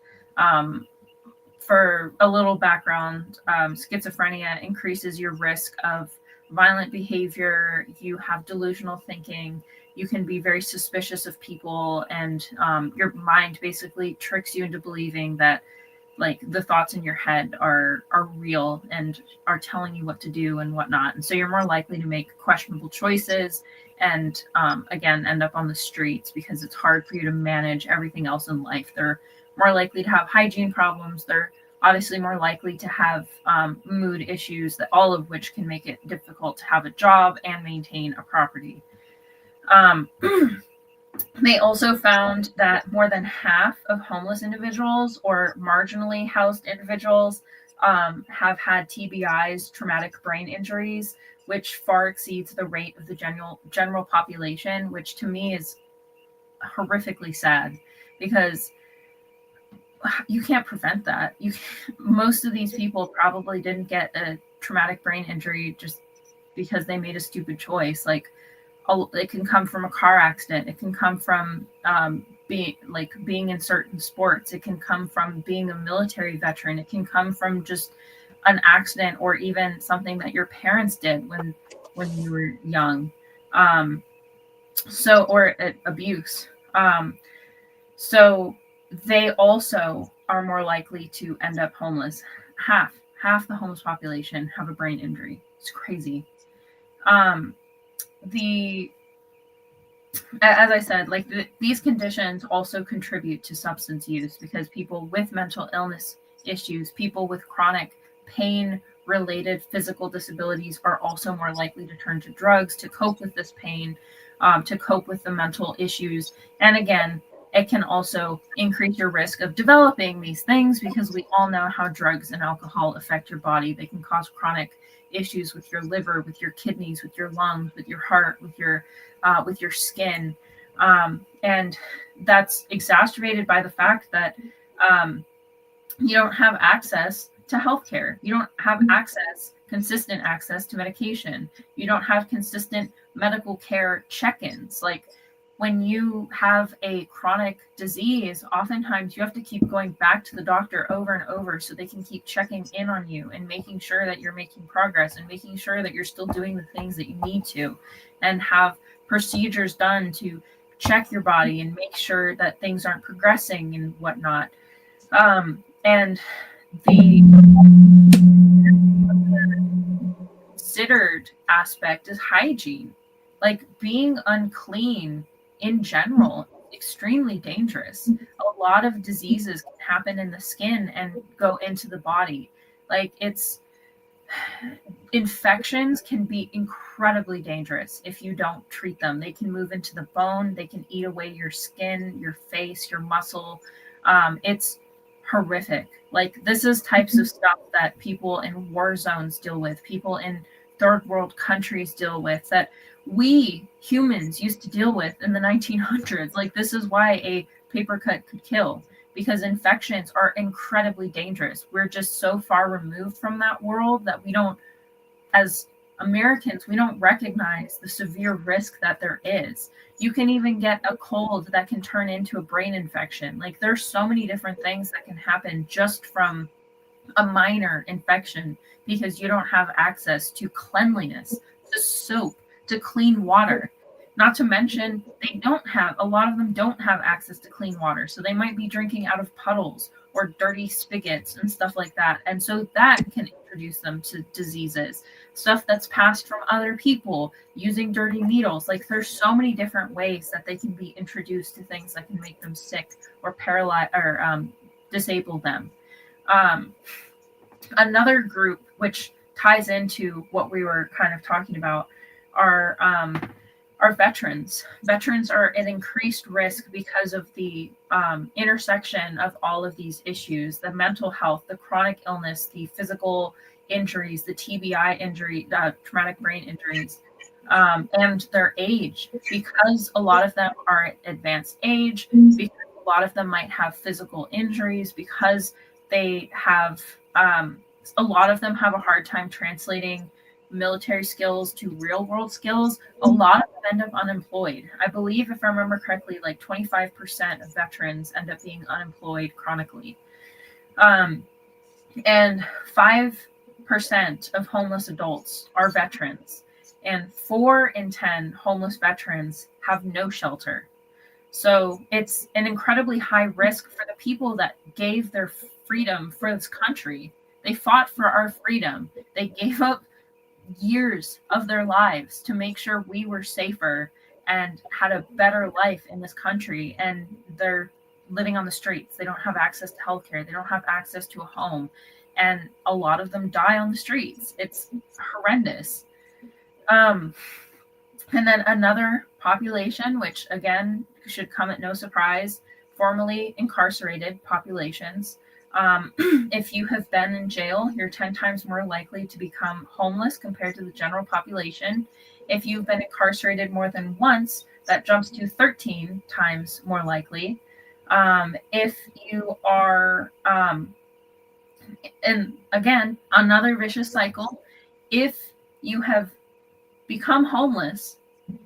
For a little background, schizophrenia increases your risk of violent behavior. You have delusional thinking. You can be very suspicious of people, and your mind basically tricks you into believing that like the thoughts in your head are real and are telling you what to do and whatnot. And so you're more likely to make questionable choices and again, end up on the streets because it's hard for you to manage everything else in life. They're more likely to have hygiene problems. They're obviously more likely to have mood issues, that all of which can make it difficult to have a job and maintain a property. They also found that more than half of homeless individuals or marginally housed individuals have had TBIs, traumatic brain injuries, which far exceeds the rate of the general population, which to me is horrifically sad because you can't prevent that. Most of these people probably didn't get a traumatic brain injury just because they made a stupid choice. Like, it can come from a car accident. It can come from being in certain sports. It can come from being a military veteran. It can come from just an accident or even something that your parents did when you were young. Or abuse. So they also are more likely to end up homeless. Half the homeless population have a brain injury. It's crazy. As I said, these conditions also contribute to substance use because people with mental illness issues, people with chronic pain-related physical disabilities are also more likely to turn to drugs to cope with this pain, to cope with the mental issues. And again, it can also increase your risk of developing these things because we all know how drugs and alcohol affect your body. They can cause chronic issues with your liver, with your kidneys, with your lungs, with your heart, with your skin. And that's exacerbated by the fact that you don't have access to healthcare. You don't have consistent access to medication. You don't have consistent medical care check-ins. Like, when you have a chronic disease, oftentimes you have to keep going back to the doctor over and over so they can keep checking in on you and making sure that you're making progress and making sure that you're still doing the things that you need to, and have procedures done to check your body and make sure that things aren't progressing and whatnot. And the considered aspect is hygiene. Like, being unclean in general, extremely dangerous. A lot of diseases can happen in the skin and go into the body. Like, infections can be incredibly dangerous if you don't treat them. They can move into the bone. They can eat away your skin, your face, your muscle. It's horrific. Like, this is types of stuff that people in war zones deal with, people in third world countries deal with, that we humans used to deal with in the 1900s. Like, this is why a paper cut could kill, because infections are incredibly dangerous. We're just so far removed from that world that we don't, as Americans, we don't recognize the severe risk that there is. You can even get a cold that can turn into a brain infection. Like, there's so many different things that can happen just from a minor infection because you don't have access to cleanliness, to soap, to clean water. Not to mention, a lot of them don't have access to clean water. So they might be drinking out of puddles or dirty spigots and stuff like that. And so that can introduce them to diseases, stuff that's passed from other people, using dirty needles. Like, there's so many different ways that they can be introduced to things that can make them sick or paralyze or disable them. Another group, which ties into what we were kind of talking about, are veterans. Veterans are at increased risk because of the intersection of all of these issues: the mental health, the chronic illness, the physical injuries, the TBI injury, traumatic brain injuries, and their age, because a lot of them are at advanced age, because a lot of them might have physical injuries, because they have a lot of them have a hard time translating military skills to real world skills. A lot of them end up unemployed. I believe, if I remember correctly, like 25% of veterans end up being unemployed chronically. And 5% of homeless adults are veterans. And 4 in 10 homeless veterans have no shelter. So it's an incredibly high risk for the people that gave their freedom for this country. They fought for our freedom. They gave up years of their lives to make sure we were safer and had a better life in this country. And they're living on the streets. They don't have access to healthcare. They don't have access to a home. And a lot of them die on the streets. It's horrendous. And then another population, which again should come at no surprise, formerly incarcerated populations. If you have been in jail, you're 10 times more likely to become homeless compared to the general population. If you've been incarcerated more than once, that jumps to 13 times more likely. If you are, and again, another vicious cycle, if you have become homeless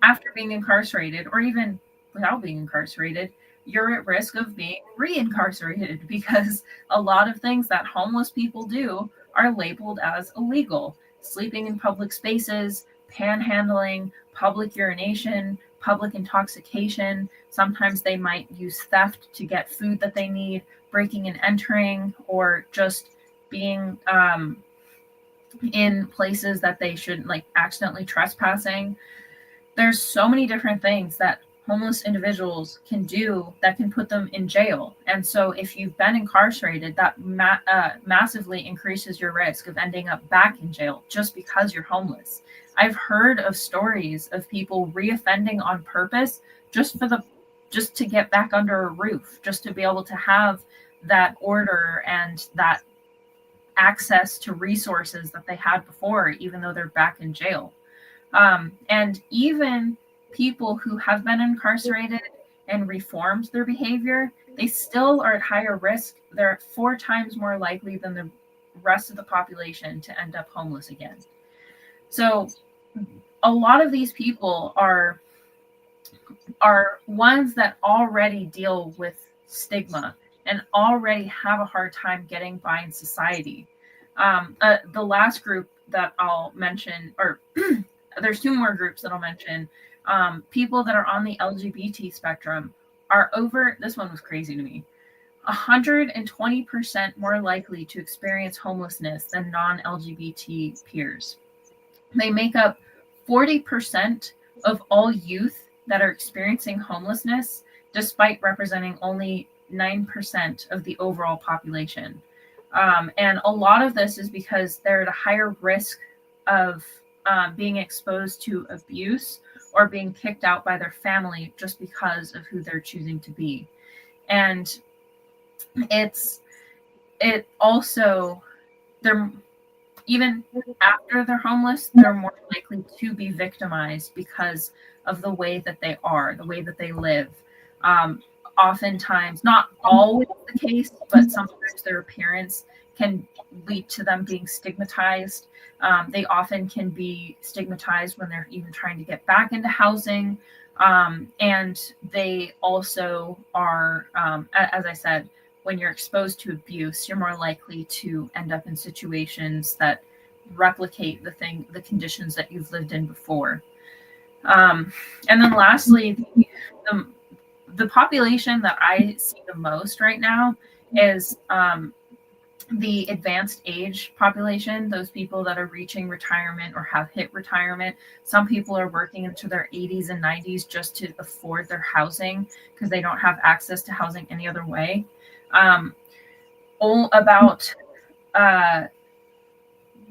after being incarcerated, or even without being incarcerated, you're at risk of being reincarcerated, because a lot of things that homeless people do are labeled as illegal. Sleeping in public spaces, panhandling, public urination, public intoxication. Sometimes they might use theft to get food that they need, breaking and entering, or just being in places that they shouldn't, like accidentally trespassing. There's so many different things that homeless individuals can do that can put them in jail. And so if you've been incarcerated, that massively increases your risk of ending up back in jail just because you're homeless. I've heard of stories of people reoffending on purpose just to get back under a roof, just to be able to have that order and that access to resources that they had before, even though they're back in jail. And even people who have been incarcerated and reformed their behavior, they still are at higher risk. They're 4 times more likely than the rest of the population to end up homeless again. So a lot of these people are ones that already deal with stigma and already have a hard time getting by in society. The last group that I'll mention, or there's 2 more groups that I'll mention. People that are on the LGBT spectrum are this one was crazy to me, 120% more likely to experience homelessness than non-LGBT peers. They make up 40% of all youth that are experiencing homelessness, despite representing only 9% of the overall population. And a lot of this is because they're at a higher risk of being exposed to abuse or being kicked out by their family just because of who they're choosing to be. And it also, they're, even after they're homeless, they're more likely to be victimized because of the way that they are, the way that they live. Oftentimes, not always the case, but sometimes their appearance can lead to them being stigmatized. They often can be stigmatized when they're even trying to get back into housing. And they also are, as I said, when you're exposed to abuse, you're more likely to end up in situations that replicate the conditions that you've lived in before. And then lastly, the population that I see the most right now is the advanced age population, those people that are reaching retirement or have hit retirement. Some people are working into their 80s and 90s just to afford their housing because they don't have access to housing any other way.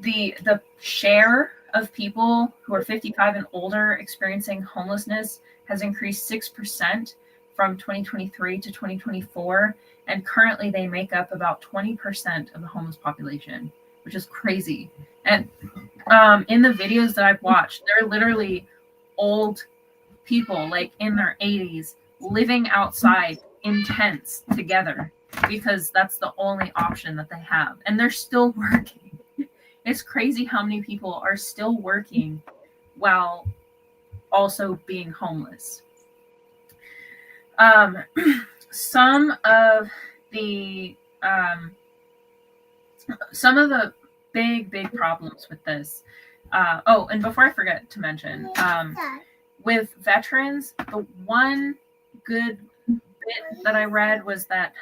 The share of people who are 55 and older experiencing homelessness has increased 6% from 2023 to 2024. And currently they make up about 20% of the homeless population, which is crazy. And in the videos that I've watched, they're literally old people, like in their 80s, living outside in tents together because that's the only option that they have. And they're still working. It's crazy how many people are still working while also being homeless. Some of the big problems with this. And before I forget to mention, with veterans, the one good bit that I read was that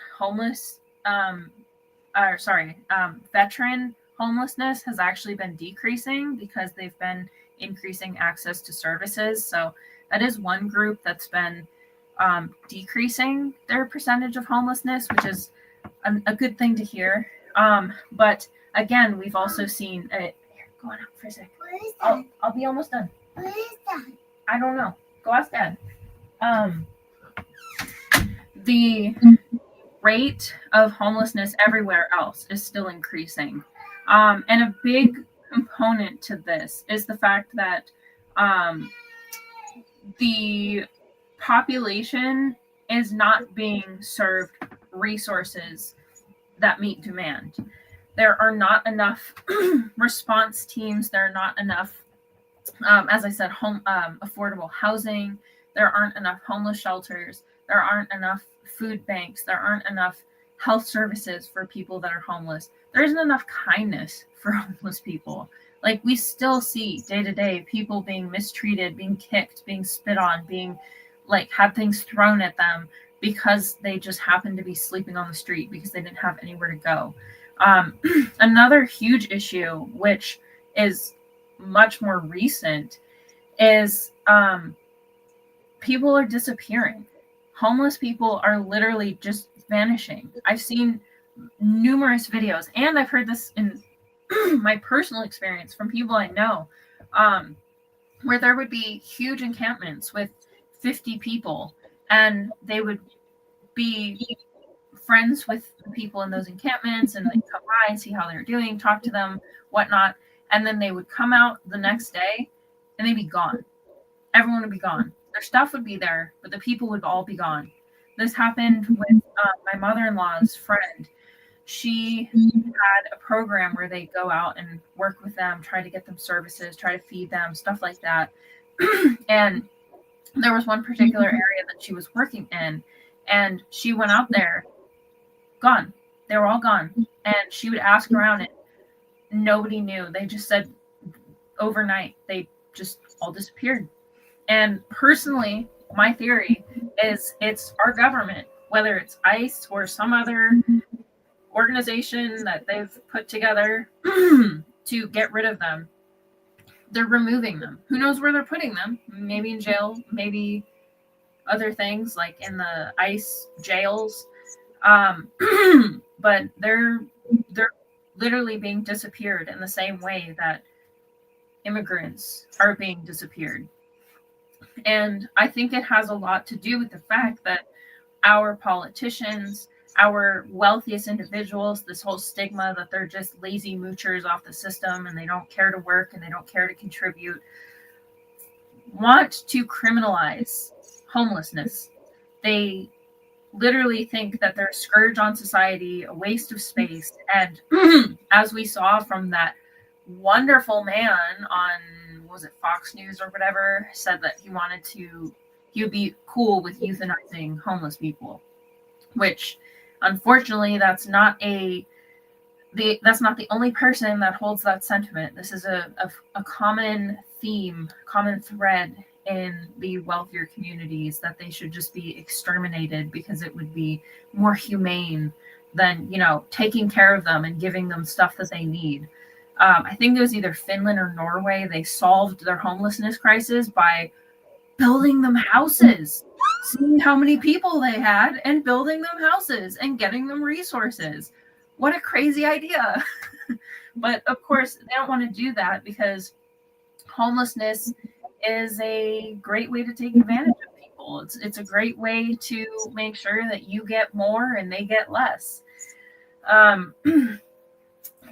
veteran homelessness has actually been decreasing because they've been increasing access to services. So that is one group that's been decreasing their percentage of homelessness, which is a good thing to hear. But again, we've also seen it. Go on out for a sec. I'll be almost done. Where is that? I don't know. Go ask Dad. rate of homelessness everywhere else is still increasing. And a big component to this is the fact that the population is not being served resources that meet demand. There are not enough response teams. There are not enough, as I said, affordable housing. There aren't enough homeless shelters. There aren't enough food banks. There aren't enough health services for people that are homeless. There isn't enough kindness for homeless people. Like, we still see day to day people being mistreated, being kicked, being spit on, being like had things thrown at them because they just happened to be sleeping on the street because they didn't have anywhere to go. Another huge issue, which is much more recent, is people are disappearing. Homeless people are literally just vanishing. I've seen numerous videos, and I've heard this in my personal experience from people I know, where there would be huge encampments with 50 people, and they would be friends with the people in those encampments, and they'd come by and see how they were doing, talk to them, whatnot, and then they would come out the next day and they'd be gone. Everyone would be gone. Their stuff would be there, but the people would all be gone. This happened with my mother-in-law's friend. She had a program where they go out and work with them, try to get them services, try to feed them, stuff like that. And there was one particular area that she was working in, and she went out there, gone. They were all gone. And she would ask around, and nobody knew. They just said overnight, they just all disappeared. And personally, my theory is it's our government, whether it's ICE or some other organization that they've put together to get rid of them. They're removing them. Who knows where they're putting them? Maybe in jail, maybe other things like in the ICE jails. But they're literally being disappeared in the same way that immigrants are being disappeared. And I think it has a lot to do with the fact that our politicians, our wealthiest individuals, this whole stigma that they're just lazy moochers off the system and they don't care to work and they don't care to contribute, want to criminalize homelessness. They literally think that they're a scourge on society, a waste of space. And as we saw from that wonderful man on, was it Fox News or whatever, said that he would be cool with euthanizing homeless people, which unfortunately that's not the only person that holds that sentiment. This is a common theme, common thread in the wealthier communities, that they should just be exterminated because it would be more humane than, taking care of them and giving them stuff that they need. I think it was either Finland or Norway. They solved their homelessness crisis by building them houses, seeing how many people they had and building them houses and getting them resources. What a crazy idea. But of course, they don't want to do that because homelessness is a great way to take advantage of people. It's a great way to make sure that you get more and they get less.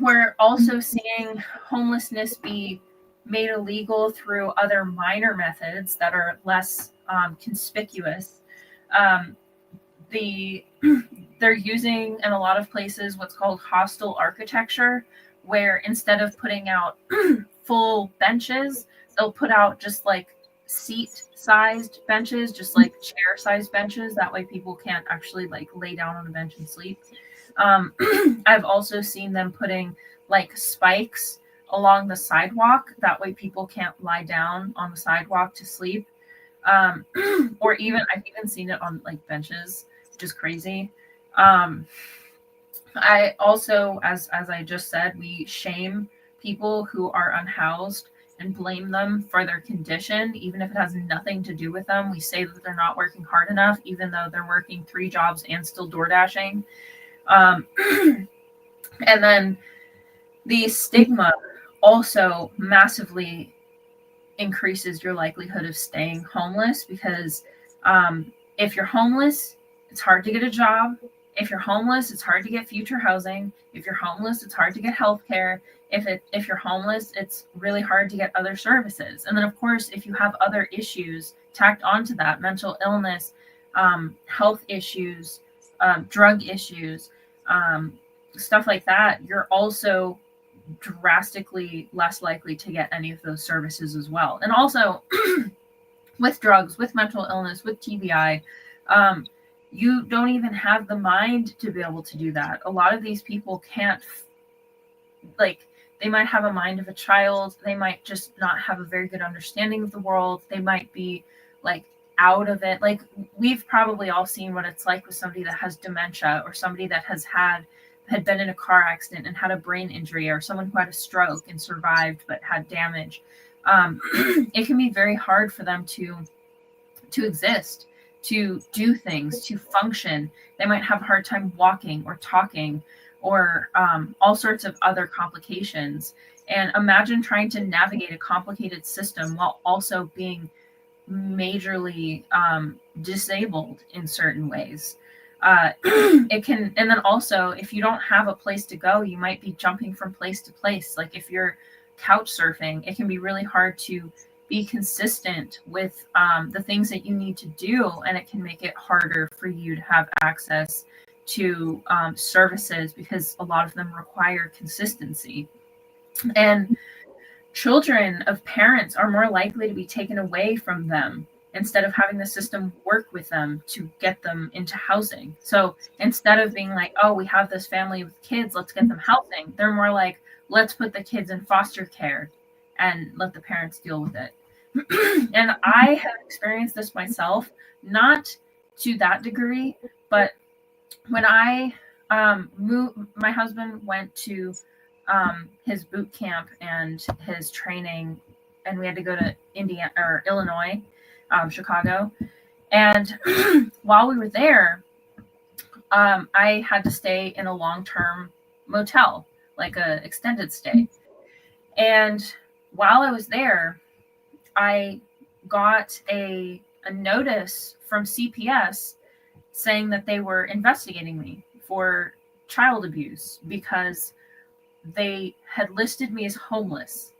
We're also seeing homelessness be made illegal through other minor methods that are less conspicuous. They're using in a lot of places what's called hostile architecture, where instead of putting out full benches, they'll put out just like seat-sized benches, just like chair-sized benches. That way people can't actually like lay down on a bench and sleep. I've also seen them putting like spikes along the sidewalk. That way people can't lie down on the sidewalk to sleep. Or even, I've even seen it on like benches, which is crazy. I also, as I just said, we shame people who are unhoused and blame them for their condition, even if it has nothing to do with them. We say that they're not working hard enough, even though they're working 3 jobs and still door dashing. And then the stigma also massively increases your likelihood of staying homeless, because if you're homeless, it's hard to get a job, if you're homeless, it's hard to get future housing. If you're homeless, it's hard to get health care. If you're homeless, it's really hard to get other services. And then, of course, if you have other issues tacked onto that, mental illness, health issues, drug issues, stuff like that, you're also drastically less likely to get any of those services as well. And also with drugs, with mental illness, with TBI, you don't even have the mind to be able to do that. A lot of these people can't, like, they might have a mind of a child. They might just not have a very good understanding of the world. They might be like out of it. Like, we've probably all seen what it's like with somebody that has dementia, or somebody that had been in a car accident and had a brain injury, or someone who had a stroke and survived but had damage. It can be very hard for them to exist, to do things, to function. They might have a hard time walking or talking, or all sorts of other complications. And imagine trying to navigate a complicated system while also being majorly disabled in certain ways. It can, and then also, if you don't have a place to go, you might be jumping from place to place. Like, if you're couch surfing, it can be really hard to be consistent with the things that you need to do, and it can make it harder for you to have access to services, because a lot of them require consistency. And children of parents are more likely to be taken away from them instead of having the system work with them to get them into housing. So instead of being like, oh, we have this family with kids, let's get them housing, they're more like, let's put the kids in foster care and let the parents deal with it. And I have experienced this myself, not to that degree, but when I moved, my husband went to his boot camp and his training, and we had to go to Illinois, Chicago. And while we were there, I had to stay in a long-term motel, like a extended stay. And while I was there, I got a notice from CPS saying that they were investigating me for child abuse because they had listed me as homeless.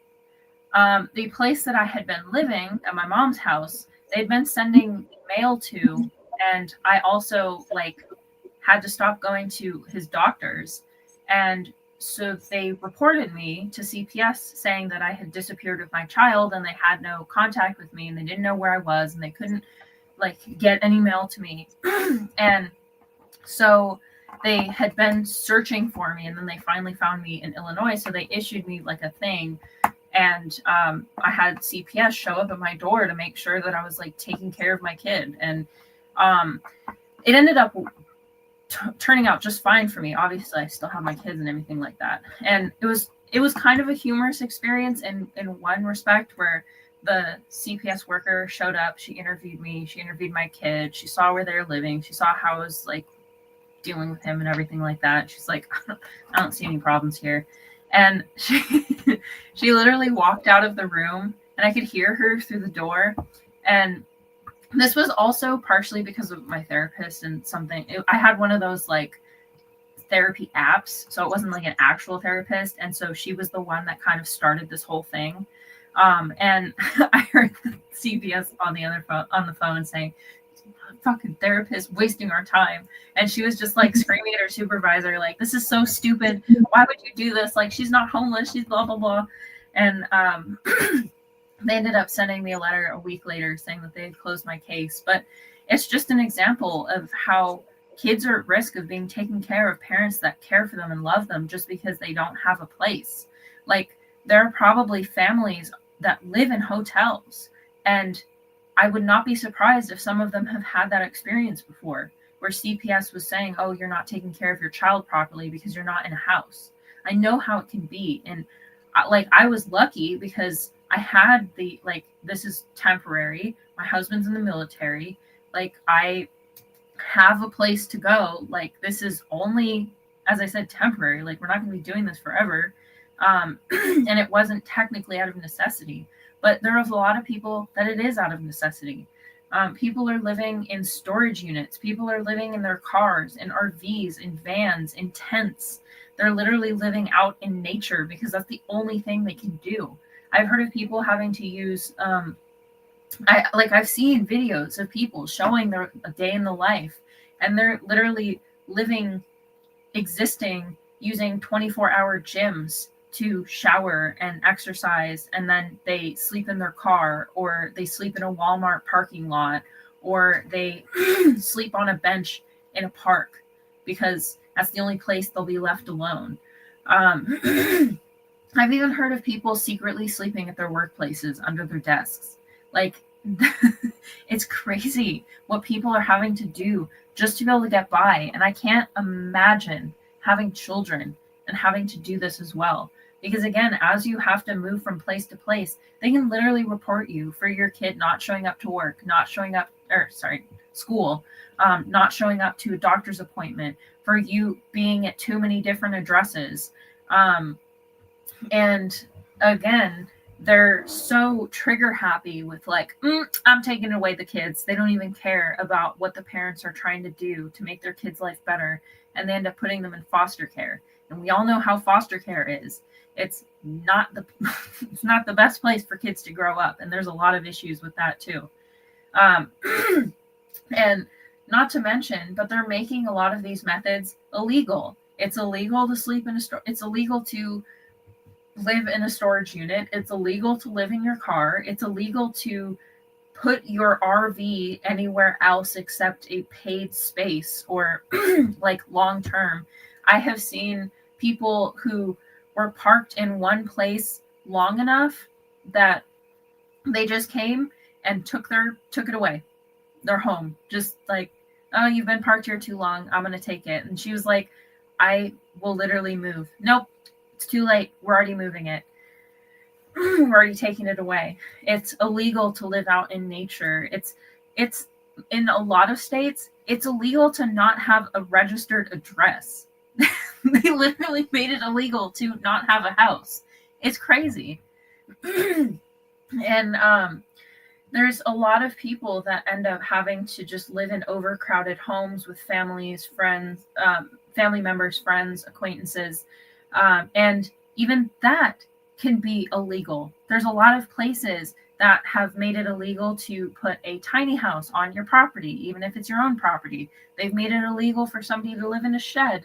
The place that I had been living at my mom's house, they'd been sending mail to, and I also had to stop going to his doctors. And so they reported me to CPS saying that I had disappeared with my child, and they had no contact with me, and they didn't know where I was, and they couldn't get any mail to me. And so they had been searching for me, and then they finally found me in Illinois. So they issued me a thing, and I had CPS show up at my door to make sure that I was taking care of my kid. And it ended up turning out just fine for me. Obviously, I still have my kids and everything like that. And it was kind of a humorous experience in one respect, where the CPS worker showed up, she interviewed me, she interviewed my kid, she saw where they're living, she saw how I was dealing with him and everything like that. She's like, I don't see any problems here. And she literally walked out of the room, and I could hear her through the door. And this was also partially because of my therapist and something. I had one of those therapy apps, so it wasn't an actual therapist. And so she was the one that kind of started this whole thing. And I heard the CPS on the phone saying, fucking therapist wasting our time. And she was just screaming at her supervisor, this is so stupid. Why would you do this? She's not homeless. She's blah, blah, blah. And they ended up sending me a letter a week later saying that they had closed my case. But it's just an example of how kids are at risk of being taken care of parents that care for them and love them just because they don't have a place. There are probably families that live in hotels, and I would not be surprised if some of them have had that experience before, where CPS was saying, oh, you're not taking care of your child properly because you're not in a house. I know how it can be. And I was lucky because I had this is temporary. My husband's in the military. I have a place to go. This is only, as I said, temporary. We're not going to be doing this forever. And it wasn't technically out of necessity, but there was a lot of people that it is out of necessity. People are living in storage units. People are living in their cars, in RVs, in vans, in tents. They're literally living out in nature because that's the only thing they can do. I've heard of people having to use, I've seen videos of people showing their a day in the life, and they're literally existing using 24-hour gyms to shower and exercise, and then they sleep in their car, or they sleep in a Walmart parking lot, or they sleep on a bench in a park because that's the only place they'll be left alone. I've even heard of people secretly sleeping at their workplaces under their desks. Like, it's crazy what people are having to do just to be able to get by. And I can't imagine having children and having to do this as well. Because again, as you have to move from place to place, they can literally report you for your kid not showing up to work, school, not showing up to a doctor's appointment, for you being at too many different addresses. And again, they're so trigger happy with like, I'm taking away the kids. They don't even care about what the parents are trying to do to make their kids' life better. And they end up putting them in foster care. And we all know how foster care is. It's not the best place for kids to grow up. And there's a lot of issues with that too. And not to mention, but they're making a lot of these methods illegal. It's illegal to sleep in it's illegal to live in a storage unit. It's illegal to live in your car. It's illegal to put your RV anywhere else except a paid space or like long term. I have seen people who were parked in one place long enough that they just came and took it away. Their home. Just like, oh, you've been parked here too long. I'm going to take it. And she was like, I will literally move. Nope. It's too late. We're already moving it. We're already taking it away. It's illegal to live out in nature. It's in a lot of states, it's illegal to not have a registered address. They literally made it illegal to not have a house. It's crazy. And there's a lot of people that end up having to just live in overcrowded homes with families, friends, family members, friends, acquaintances. And even that can be illegal. There's a lot of places that have made it illegal to put a tiny house on your property, even if it's your own property. They've made it illegal for somebody to live in a shed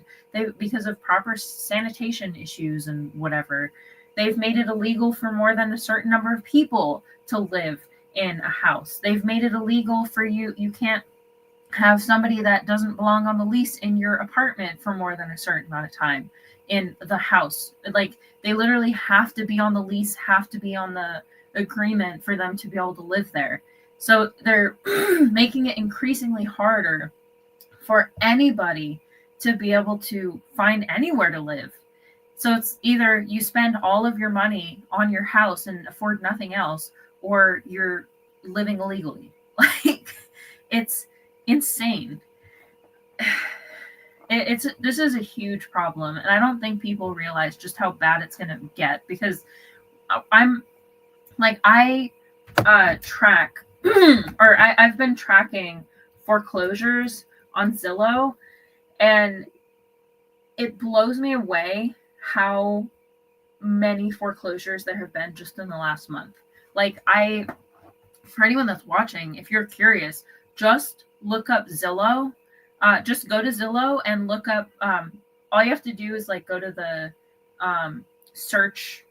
because of proper sanitation issues and whatever. They've made it illegal for more than a certain number of people to live in a house. They've made it illegal for you can't have somebody that doesn't belong on the lease in your apartment for more than a certain amount of time in the house. Like, they literally have to be on the lease, have to be on the agreement for them to be able to live there. So they're making it increasingly harder for anybody to be able to find anywhere to live. So it's either you spend all of your money on your house and afford nothing else, or you're living illegally. Like, it's insane. This is a huge problem, and I don't think people realize just how bad it's going to get, because I track or I've been tracking foreclosures on Zillow, and it blows me away how many foreclosures there have been just in the last month. Like, for anyone that's watching, if you're curious, just look up Zillow. Just go to Zillow and look up, all you have to do is like go to the search,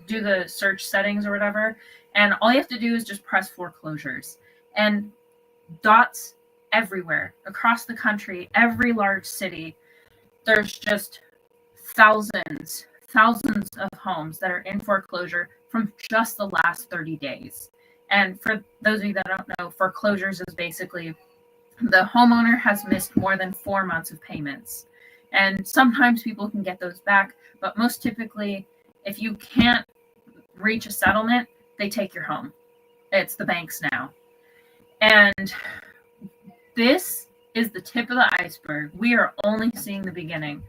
do the search settings or whatever. And all you have to do is just press foreclosures, and dots everywhere across the country, every large city. There's just thousands of homes that are in foreclosure from just the last 30 days. And for those of you that don't know, foreclosures is basically the homeowner has missed more than 4 months of payments. And sometimes people can get those back, but most typically, if you can't reach a settlement, they take your home. It's the banks now. And this is the tip of the iceberg. We are only seeing the beginning.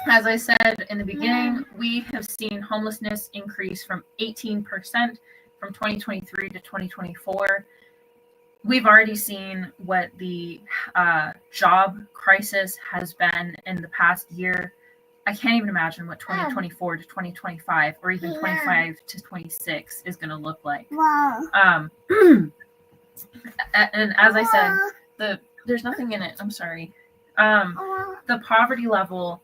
As I said in the beginning, we have seen homelessness increase from 18% from 2023 to 2024. We've already seen what the job crisis has been in the past year. I can't even imagine what 2024 to 2025 or even 25 to 26 is going to look like. And as I said, there's nothing in it. I'm sorry. The poverty level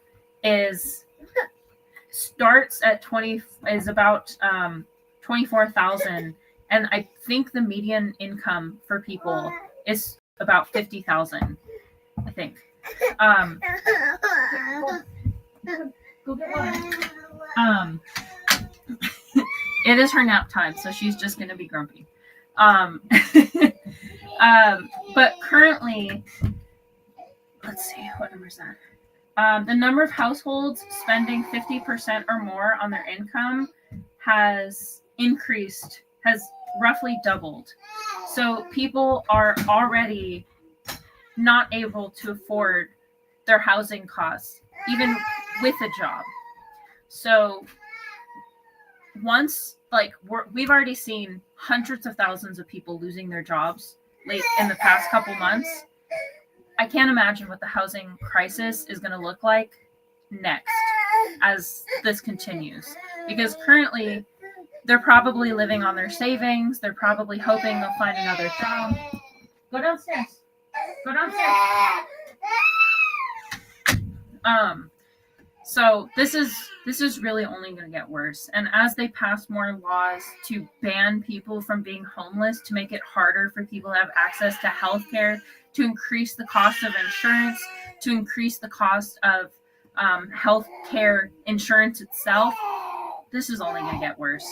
starts at about 24,000, and I think the median income for people is about 50,000. I think. Go get water. It is her nap time, so she's just going to be grumpy. But currently, let's see, what number is that? The number of households spending 50% or more on their income has increased, has roughly doubled. So people are already not able to afford their housing costs, even with a job. So once, we've already seen hundreds of thousands of people losing their jobs late in the past couple months. I can't imagine what the housing crisis is going to look like next as this continues. Because currently, they're probably living on their savings. They're probably hoping they'll find another job. Go downstairs. Go downstairs. So this is really only going to get worse. And as they pass more laws to ban people from being homeless, to make it harder for people to have access to healthcare, to increase the cost of insurance, to increase the cost of healthcare insurance itself, this is only going to get worse.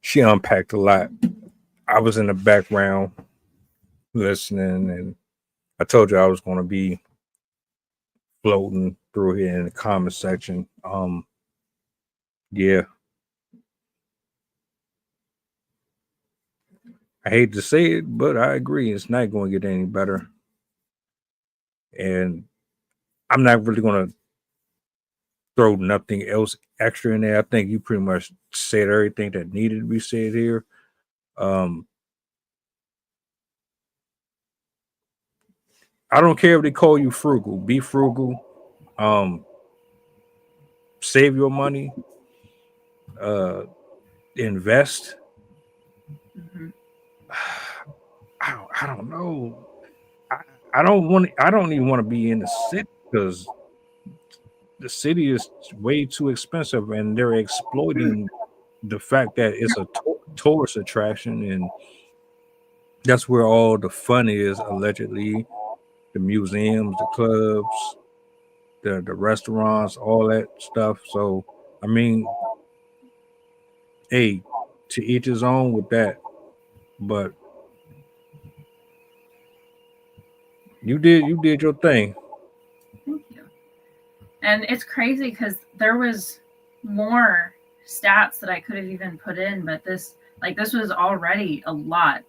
She unpacked a lot. I was in the background listening, and I told you I was going to be floating through here in the comment section. Yeah. I hate to say it, but I agree. It's not going to get any better. And I'm not really going to throw nothing else extra in there. I think you pretty much said everything that needed to be said here. I don't care if they call you frugal. Be frugal. Save your money. Invest. Mm-hmm. I don't know. I don't even want to be in the city because the city is way too expensive, and they're exploiting the fact that it's a tourist attraction, and that's where all the fun is, allegedly. The museums, the clubs, the restaurants, all that stuff. So, I mean, hey, to each his own with that. But you did your thing. Thank you. And it's crazy because there was more stats that I could have even put in, but this was already a lot.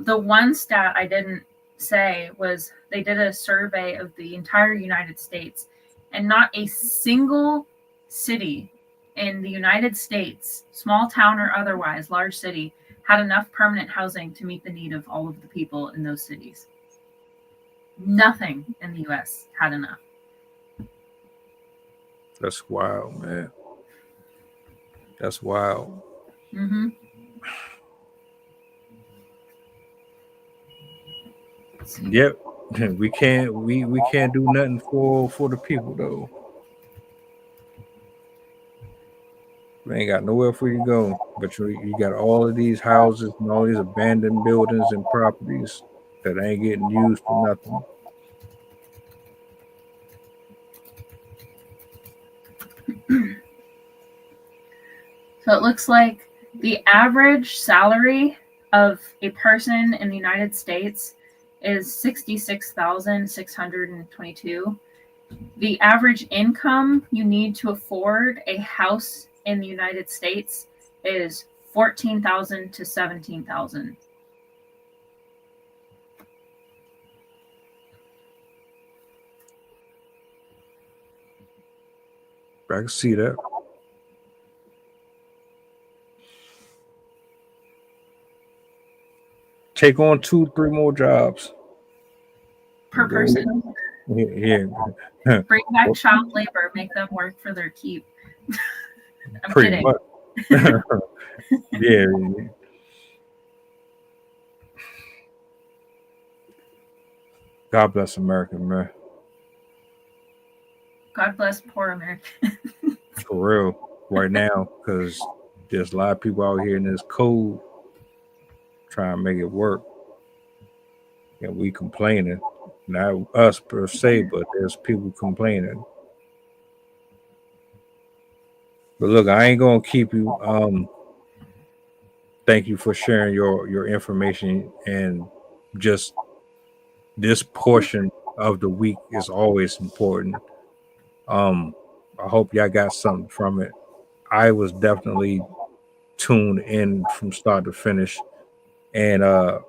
The one stat I didn't say was they did a survey of the entire United States, and not a single city in the United States, small town or otherwise, large city, had enough permanent housing to meet the need of all of the people in those cities. Nothing in the US had enough. That's wild, man. That's wild. Mm-hmm. Yep. We can't do nothing for the people though. We ain't got nowhere for you to go. But you got all of these houses and all these abandoned buildings and properties that ain't getting used for nothing. So it looks like the average salary of a person in the United States is $66,622, The average income you need to afford a house in the United States is $14,000 to $17,000. I can see that. Take on 2-3 more jobs Per person. Yeah. Bring back child labor, make them work for their keep. I'm Pretty kidding. much. Yeah. God bless America, man. God bless poor America. For real, right now, because there's a lot of people out here in this cold trying to make it work. And we complaining. Not us per se, but there's people complaining. But look, I ain't gonna keep you. Thank you for sharing your information, and just this portion of the week is always important. I hope y'all got something from it. I was definitely tuned in from start to finish, and I'm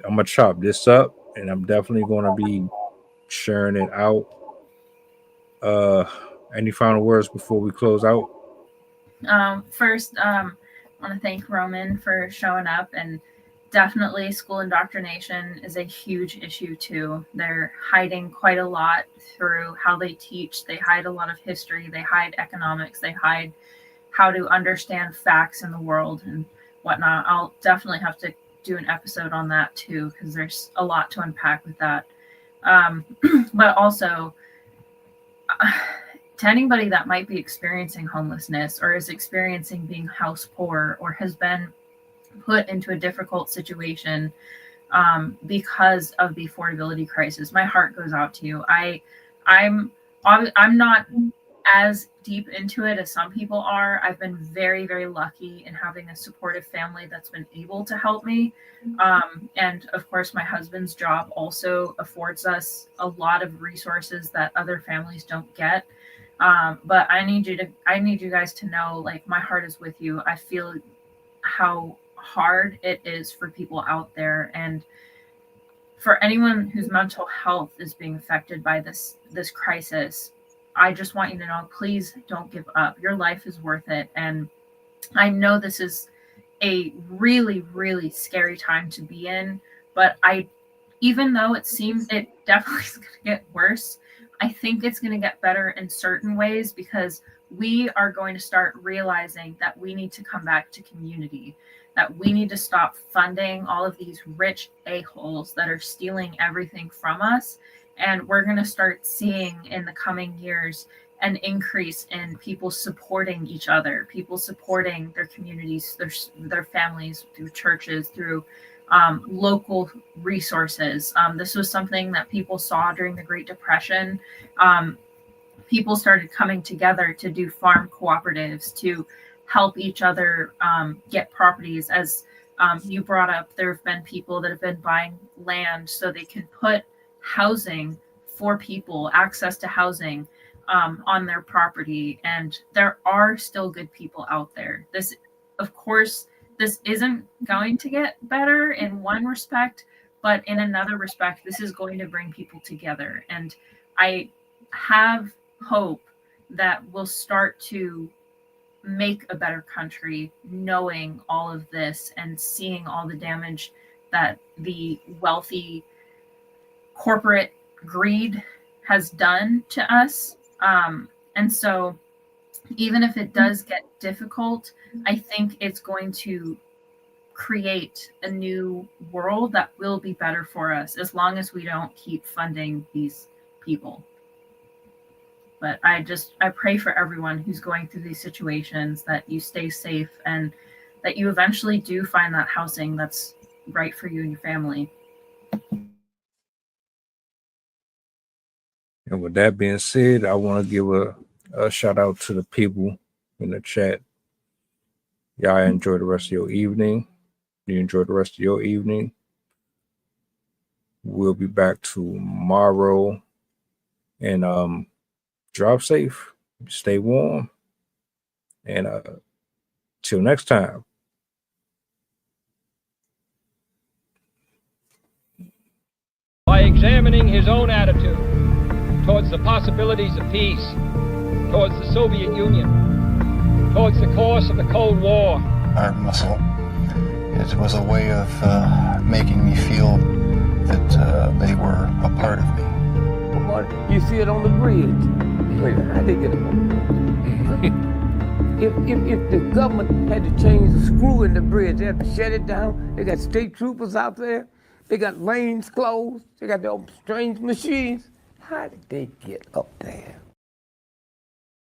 gonna chop this up, and I'm definitely gonna be sharing it out. Any final words before we close out? First, I want to thank Roman for showing up, and definitely school indoctrination is a huge issue too. They're hiding quite a lot through how they teach. They hide a lot of history. They hide economics. They hide how to understand facts in the world and whatnot. I'll definitely have to do an episode on that too, because there's a lot to unpack with that. But also, to anybody that might be experiencing homelessness or is experiencing being house poor or has been put into a difficult situation because of the affordability crisis, my heart goes out to you. I'm not as deep into it as some people are. I've been very, very lucky in having a supportive family that's been able to help me. And of course, my husband's job also affords us a lot of resources that other families don't get. But I need you guys to know, like, my heart is with you. I feel how hard it is for people out there, and for anyone whose mental health is being affected by this crisis. I just want you to know, please don't give up. Your life is worth it. And I know this is a really, really scary time to be in, but even though it seems it definitely is going to get worse, I think it's going to get better in certain ways, because we are going to start realizing that we need to come back to community, that we need to stop funding all of these rich a-holes that are stealing everything from us. And we're going to start seeing in the coming years an increase in people supporting each other, people supporting their communities, their families, through churches, through local resources. This was something that people saw during the Great Depression. People started coming together to do farm cooperatives, to help each other get properties. As you brought up, there have been people that have been buying land so they can put housing for people, access to housing on their property. And there are still good people out there. This, of course, this isn't going to get better in one respect, but in another respect, this is going to bring people together. And I have hope that we'll start to make a better country, knowing all of this and seeing all the damage that the wealthy corporate greed has done to us. And so even if it does get difficult, I think it's going to create a new world that will be better for us, as long as we don't keep funding these people. But I pray for everyone who's going through these situations, that you stay safe and that you eventually do find that housing that's right for you and your family. And with that being said, I want to give a shout out to the people in the chat. Y'all enjoy the rest of your evening. You enjoy the rest of your evening. We'll be back tomorrow. And Drop safe, stay warm, and till next time. By examining his own attitude towards the possibilities of peace, towards the Soviet Union, towards the course of the Cold War. Art muscle. It was a way of making me feel that they were a part of me. You see it on the bridge. Wait, how they get it? If the government had to change the screw in the bridge, they had to shut it down. They got state troopers out there. They got lanes closed. They got their own strange machines. How did they get up there?